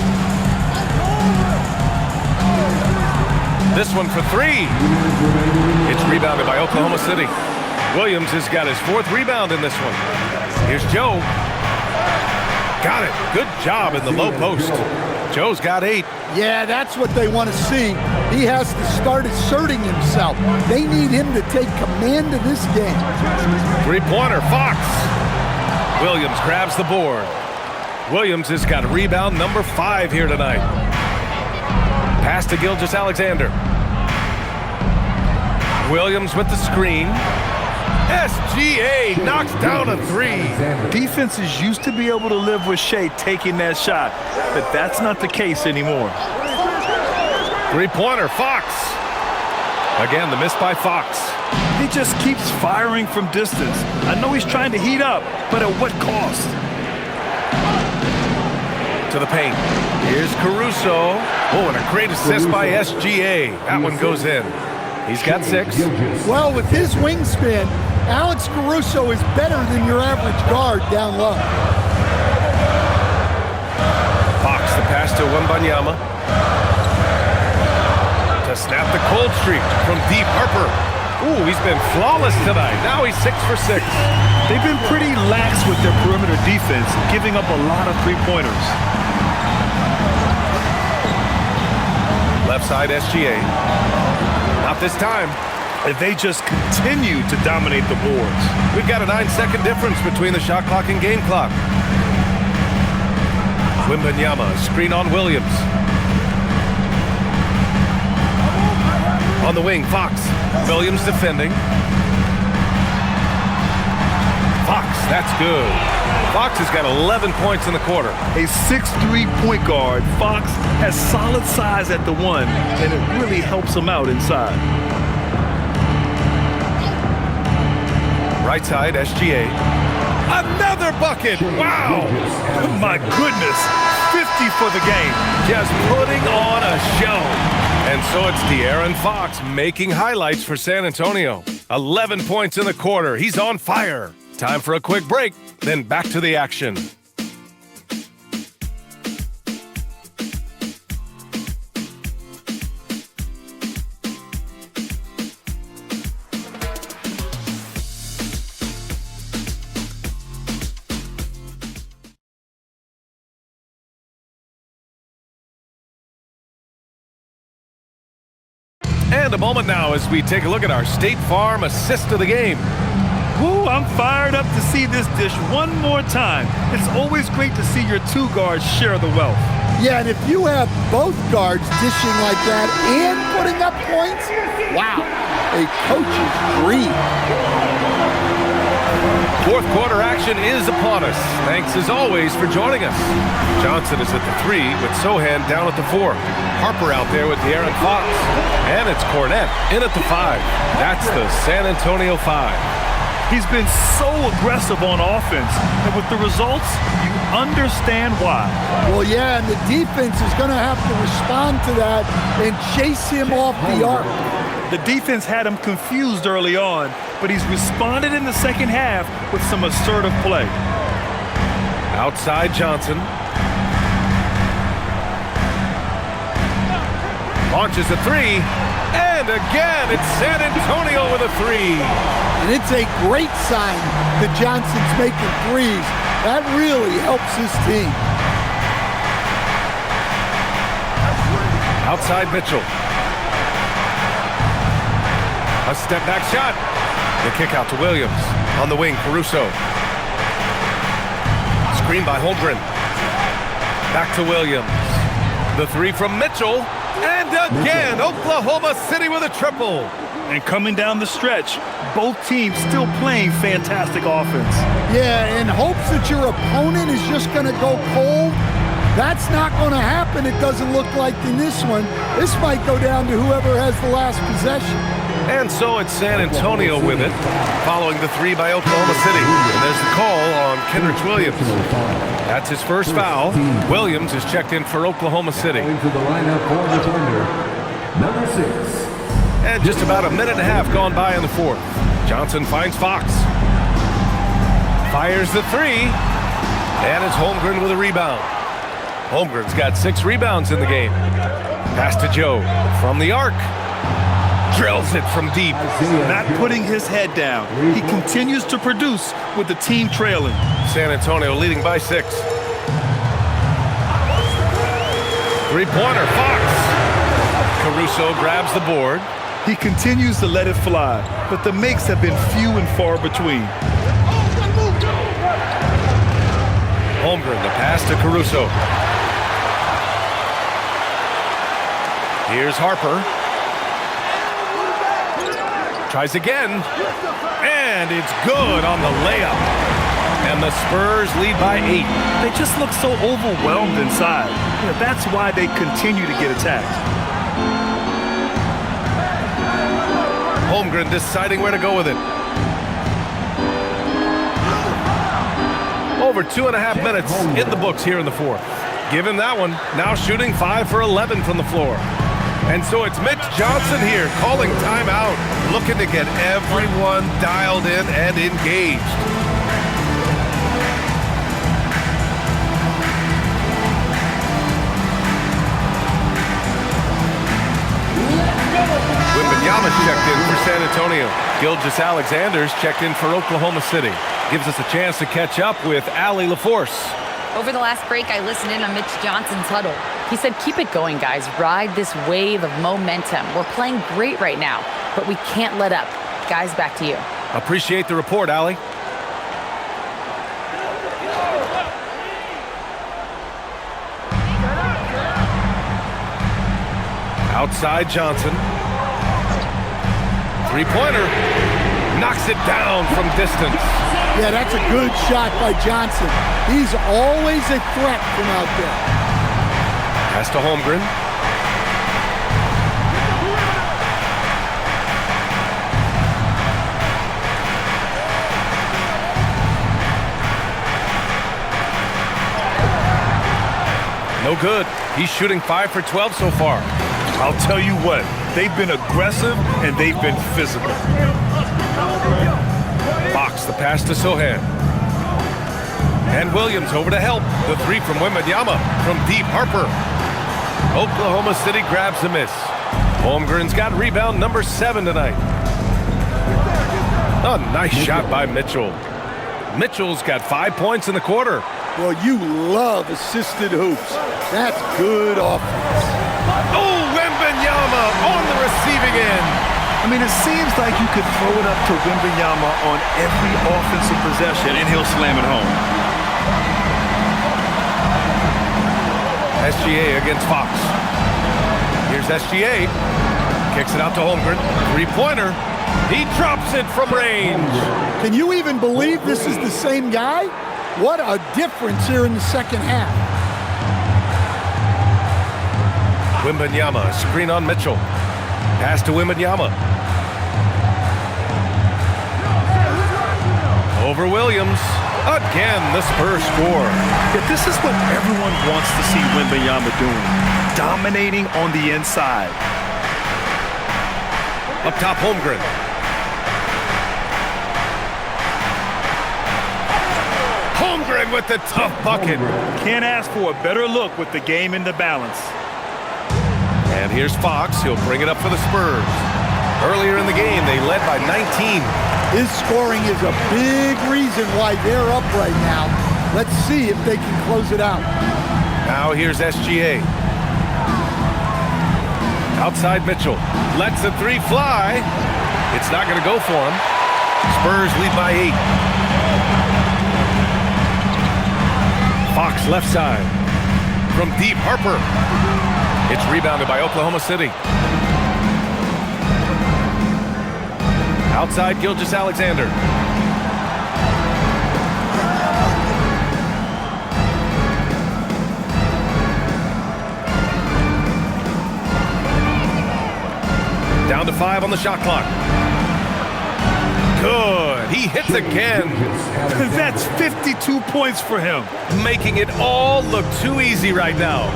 This one for 3. It's rebounded by Oklahoma City. Williams has got his 4th rebound in this one. Here's Joe. Got it. Good job in the low post. Joe's got 8. Yeah, that's what they want to see. He has to start asserting himself. They need him to take command of this game. 3-pointer, Fox. Williams grabs the board. Williams has got rebound number 5 here tonight. Pass to Gilgeous-Alexander. Williams with the screen. SGA knocks down a 3. Defenses used to be able to live with Shea taking that shot, but that's not the case anymore. 3-pointer, Fox. Again, the miss by Fox. He just keeps firing from distance. I know he's trying to heat up, but at what cost? To the paint. Here's Caruso. Oh, and a great assist by SGA. That one goes in. He's got 6. Well, with his wingspan, Alex Caruso is better than your average guard down low. Fox, the pass to Wembanyama. To snap the cold streak from deep. Harper. Ooh, he's been flawless tonight. Now he's 6 for 6. They've been pretty lax with their perimeter defense, giving up a lot of 3-pointers. Left side, SGA. Not this time. And they just continue to dominate the boards. We've got a 9-second difference between the shot clock and game clock. Wembanyama, screen on Williams. On the wing, Fox. Williams defending. Fox, that's good. Fox has got 11 points in the quarter. A 6'3" point guard, Fox has solid size at the 1, and it really helps him out inside. Right side, SGA. Another bucket! Wow! My goodness, 50 for the game. Just putting on a show. And so it's De'Aaron Fox making highlights for San Antonio. 11 points in the quarter. He's on fire. Time for a quick break, then back to the action. And a moment now as we take a look at our State Farm assist of the game. Woo, I'm fired up to see this dish one more time. It's always great to see your 2 guards share the wealth. Yeah, and if you have both guards dishing like that and putting up points, wow, a coach's dream. 4th quarter action is upon us. Thanks as always for joining us. Johnson is at the 3 with Sohan down at the 4. Harper out there with De'Aaron Fox. And it's Cornette in at the 5. That's the San Antonio 5. He's been so aggressive on offense, and with the results, you understand why. Well, yeah, and the defense is going to have to respond to that and chase him off the arc. The defense had him confused early on, but he's responded in the second half with some assertive play. Outside Johnson. Launches a 3. And again, it's San Antonio with a 3. And it's a great sign that Johnson's making 3s. That really helps his team. Outside Mitchell. A step back shot. The kick out to Williams. On the wing, Caruso. Screen by Holmgren. Back to Williams. The 3 from Mitchell. And again, Oklahoma City with a triple. And coming down the stretch, both teams still playing fantastic offense. Yeah, in hopes that your opponent is just going to go cold, That's not going to happen, it doesn't look like in this one. This might go down to whoever has the last possession. And so it's San Antonio with it, following the three by Oklahoma City. And there's the call on Kenrich Williams. That's his first foul. Williams is checked in for Oklahoma City. Into the lineup for the Thunder, number 6. And just about a minute and a half gone by in the fourth. Johnson finds Fox. Fires the three. And it's Holmgren with a rebound. Holmgren's got 6 rebounds in the game. Pass to Joe from the arc. Drills it from deep. Not putting his head down. He continues to produce with the team trailing. San Antonio leading by 6. Three-pointer, Fox. Caruso grabs the board. He continues to let it fly, but the makes have been few and far between. Holmgren, the pass to Caruso. Here's Harper. Tries again. And it's good on the layup. And the Spurs lead by 8. They just look so overwhelmed inside. That's why they continue to get attacked. Holmgren deciding where to go with it. Over 2.5 minutes in the books here in the fourth. Give him that one. Now shooting 5 for 11 from the floor. And so it's Mitch Johnson here calling timeout, looking to get everyone dialed in and engaged. Wembanyama's checked in for San Antonio. Gilgeous-Alexander's checked in for Oklahoma City. Gives us a chance to catch up with Allie LaForce. Over the last break, I listened in on Mitch Johnson's huddle. He said, keep it going, guys. Ride this wave of momentum. We're playing great right now, but we can't let up. Guys, back to you. Appreciate the report, Allie. Outside Johnson. Three-pointer. Knocks it down from distance. Yeah, that's a good shot by Johnson. He's always a threat from out there. Pass to Holmgren. No good. He's shooting 5 for 12 so far. I'll tell you what, they've been aggressive and they've been physical. Fox, the pass to Sohan. And Williams over to help. The three from Wembanyama from deep. Harper. Oklahoma City grabs a miss. Holmgren's got rebound number 7 tonight. A nice shot by Mitchell. Mitchell's got 5 points in the quarter. Well, you love assisted hoops. That's good offense. Oh, Wembanyama on the receiving end. I mean, it seems like you could throw it up to Wembanyama on every offensive possession and he'll slam it home. SGA against Fox. Here's SGA. Kicks it out to Holmgren. Three-pointer. He drops it from range. Can you even believe this is the same guy? What a difference here in the second half. Wembanyama, screen on Mitchell. Pass to Wembanyama. Over Williams. Again, the Spurs score. Yeah, this is what everyone wants to see Wembanyama doing. Dominating on the inside. Up top, Holmgren. Holmgren with the tough bucket. Can't ask for a better look with the game in the balance. And here's Fox. He'll bring it up for the Spurs. Earlier in the game, they led by 19. His scoring is a big reason why they're up right now. Let's see if they can close it out. Now here's SGA. Outside Mitchell. Lets the three fly. It's not going to go for him. Spurs lead by 8. Fox left side. From deep, Harper. It's rebounded by Oklahoma City. Outside Gilgeous-Alexander. Down to 5 on the shot clock. Good. He hits again. That's 52 points for him. Making it all look too easy right now.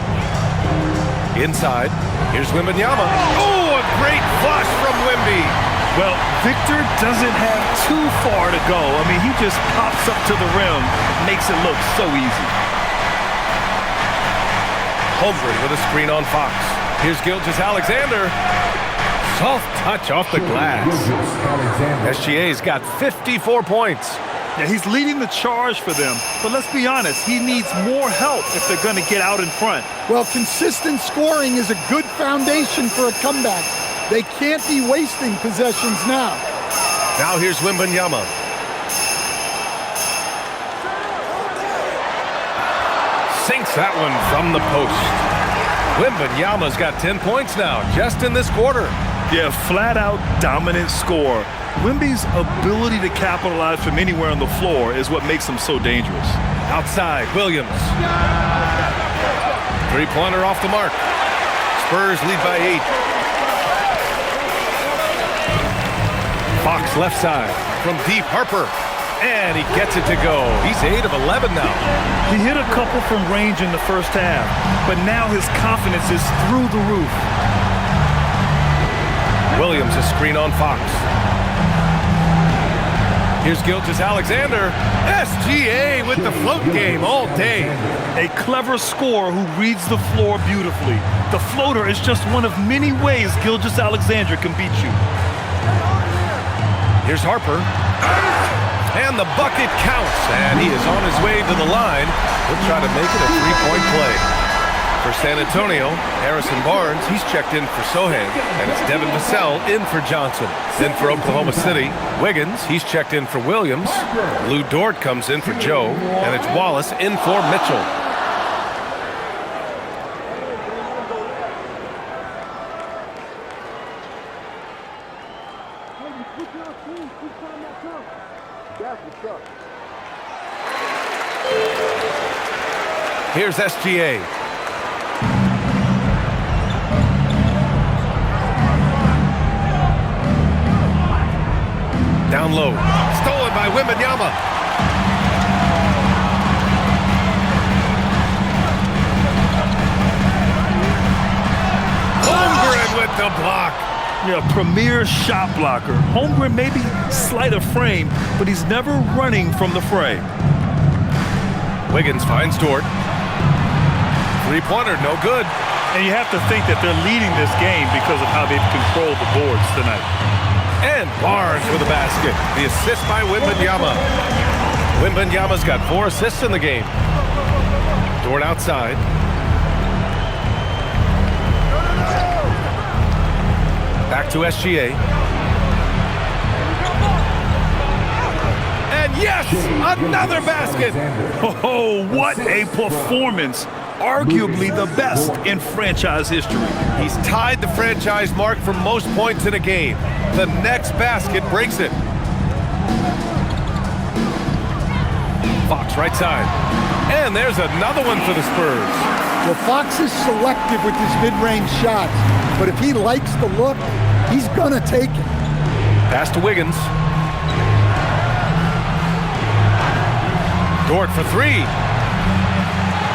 Inside, here's Wembanyama. Oh, a great flush from Wemby. Well, Victor doesn't have too far to go. I mean, he just pops up to the rim, makes it look so easy. Holmgren with a screen on Fox. Here's Gilgeous-Alexander. Soft touch off the glass. SGA's got 54 points. Yeah, he's leading the charge for them. But let's be honest, he needs more help if they're going to get out in front. Well, consistent scoring is a good foundation for a comeback. They can't be wasting possessions now. Now here's Wembanyama. Sinks that one from the post. Wembanyama's got 10 points now, just in this quarter. Yeah, flat-out dominant score. Wemby's ability to capitalize from anywhere on the floor is what makes him so dangerous. Outside, Williams. Three-pointer off the mark. Spurs lead by 8. Fox left side from deep, Harper. And he gets it to go. He's 8 of 11 now. He hit a couple from range in the first half, but now his confidence is through the roof. Williams a screen on Fox. Here's Gilgeous-Alexander. SGA with the float game all day. A clever scorer who reads the floor beautifully. The floater is just one of many ways Gilgeous-Alexander can beat you. Here's Harper. And the bucket counts. And he is on his way to the line. He'll try to make it a three-point play. For San Antonio, Harrison Barnes, he's checked in for Sohan. And it's Devin Vassell in for Johnson. Then for Oklahoma City, Wiggins, he's checked in for Williams. Lou Dort comes in for Joe. And it's Wallace in for Mitchell. Here's SGA. Down low. Stolen by Wembanyama. Holmgren with the block. Yeah, premier shot blocker. Holmgren may be slight of frame, but he's never running from the fray. Wiggins finds Dort. Three-pointer, no good. And you have to think that they're leading this game because of how they've controlled the boards tonight. And Barnes with a basket. The assist by Wembanyama. Wembanyama's got 4 assists in the game. Dort outside. Back to SGA. And yes, another basket. Oh, what a performance. Arguably the best in franchise history. He's tied the franchise mark for most points in a game. The next basket breaks it. Fox right side. And there's another one for the Spurs. Well, Fox is selective with his mid-range shots, but if he likes the look, he's gonna take it. Pass to Wiggins. Dort for 3.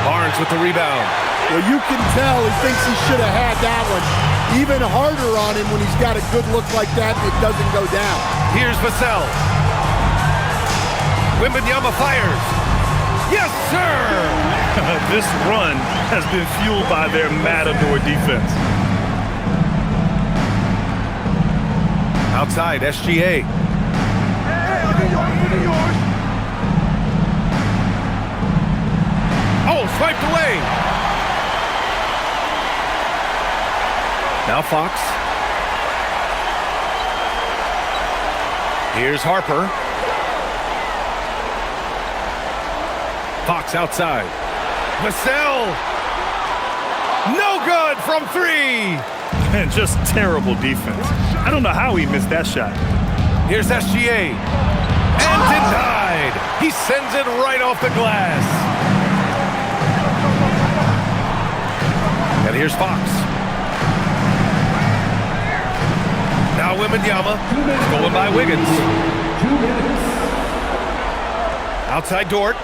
Barnes with the rebound. Well, you can tell he thinks he should have had that one. Even harder on him when he's got a good look like that and it doesn't go down. Here's Vassell. Wembanyama fires. Yes, sir! This run has been fueled by their Matador defense. Outside, SGA. Oh, swiped away. Now Fox. Here's Harper. Fox outside. Vassell. No good from 3. And just terrible defense. I don't know how he missed that shot. Here's SGA. And denied. He sends it right off the glass. And here's Fox. Wembanyama, stolen by Wiggins. Outside Dort.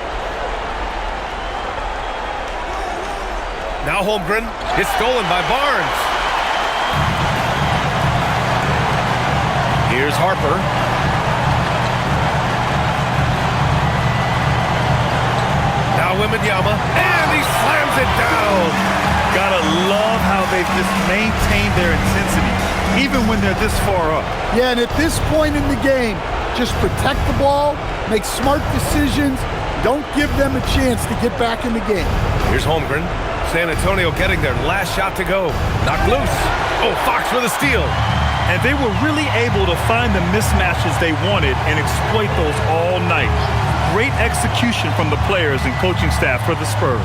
Now Holmgren. It's stolen by Barnes. Here's Harper. Now Wembanyama, and he slams it down. Gotta love how they've just maintained their intensity, even when they're this far up. Yeah, and at this point in the game, just protect the ball, make smart decisions, don't give them a chance to get back in the game. Here's Holmgren. San Antonio getting their last shot to go. Knocked loose. Oh, Fox with a steal. And they were really able to find the mismatches they wanted and exploit those all night. Great execution from the players and coaching staff for the Spurs.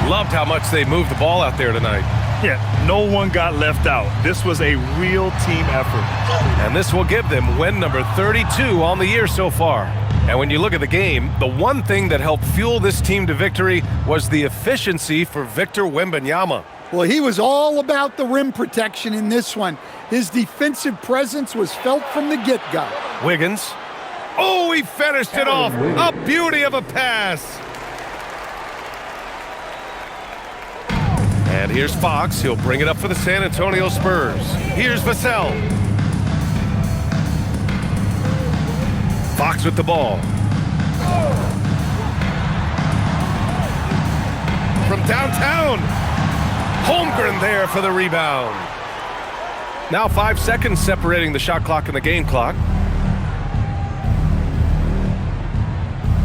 Loved how much they moved the ball out there tonight. Yeah, no one got left out. This was a real team effort. And this will give them win number 32 on the year so far. And when you look at the game, the one thing that helped fuel this team to victory was the efficiency for Victor Wembanyama. Well, he was all about the rim protection in this one. His defensive presence was felt from the get-go. Wiggins. Oh, he finished it off. A beauty of a pass. And here's Fox. He'll bring it up for the San Antonio Spurs. Here's Vassell. Fox with the ball. From downtown. Holmgren there for the rebound. Now 5 seconds separating the shot clock and the game clock.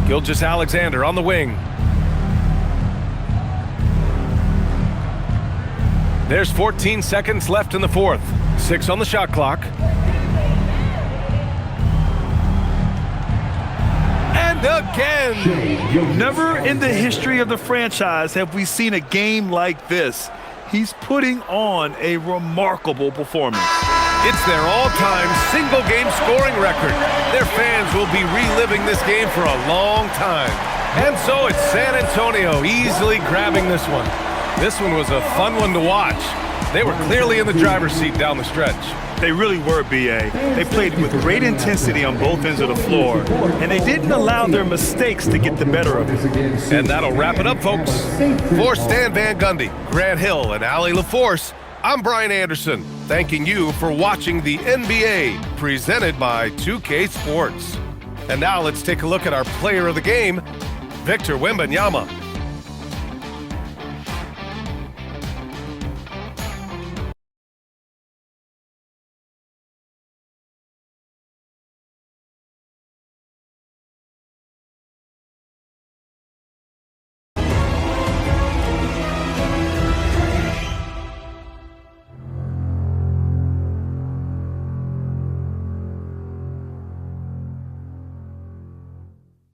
Gilgeous-Alexander on the wing. There's 14 seconds left in the fourth. 6 on the shot clock. And again! Never in the history of the franchise have we seen a game like this. He's putting on a remarkable performance. It's their all-time single-game scoring record. Their fans will be reliving this game for a long time. And so it's San Antonio easily grabbing this one. This one was a fun one to watch. They were clearly in the driver's seat down the stretch. They really were, B.A. They played with great intensity on both ends of the floor, and they didn't allow their mistakes to get the better of them. And that'll wrap it up, folks. For Stan Van Gundy, Grant Hill, and Allie LaForce, I'm Brian Anderson, thanking you for watching the NBA, presented by 2K Sports. And now let's take a look at our player of the game, Victor Wembanyama.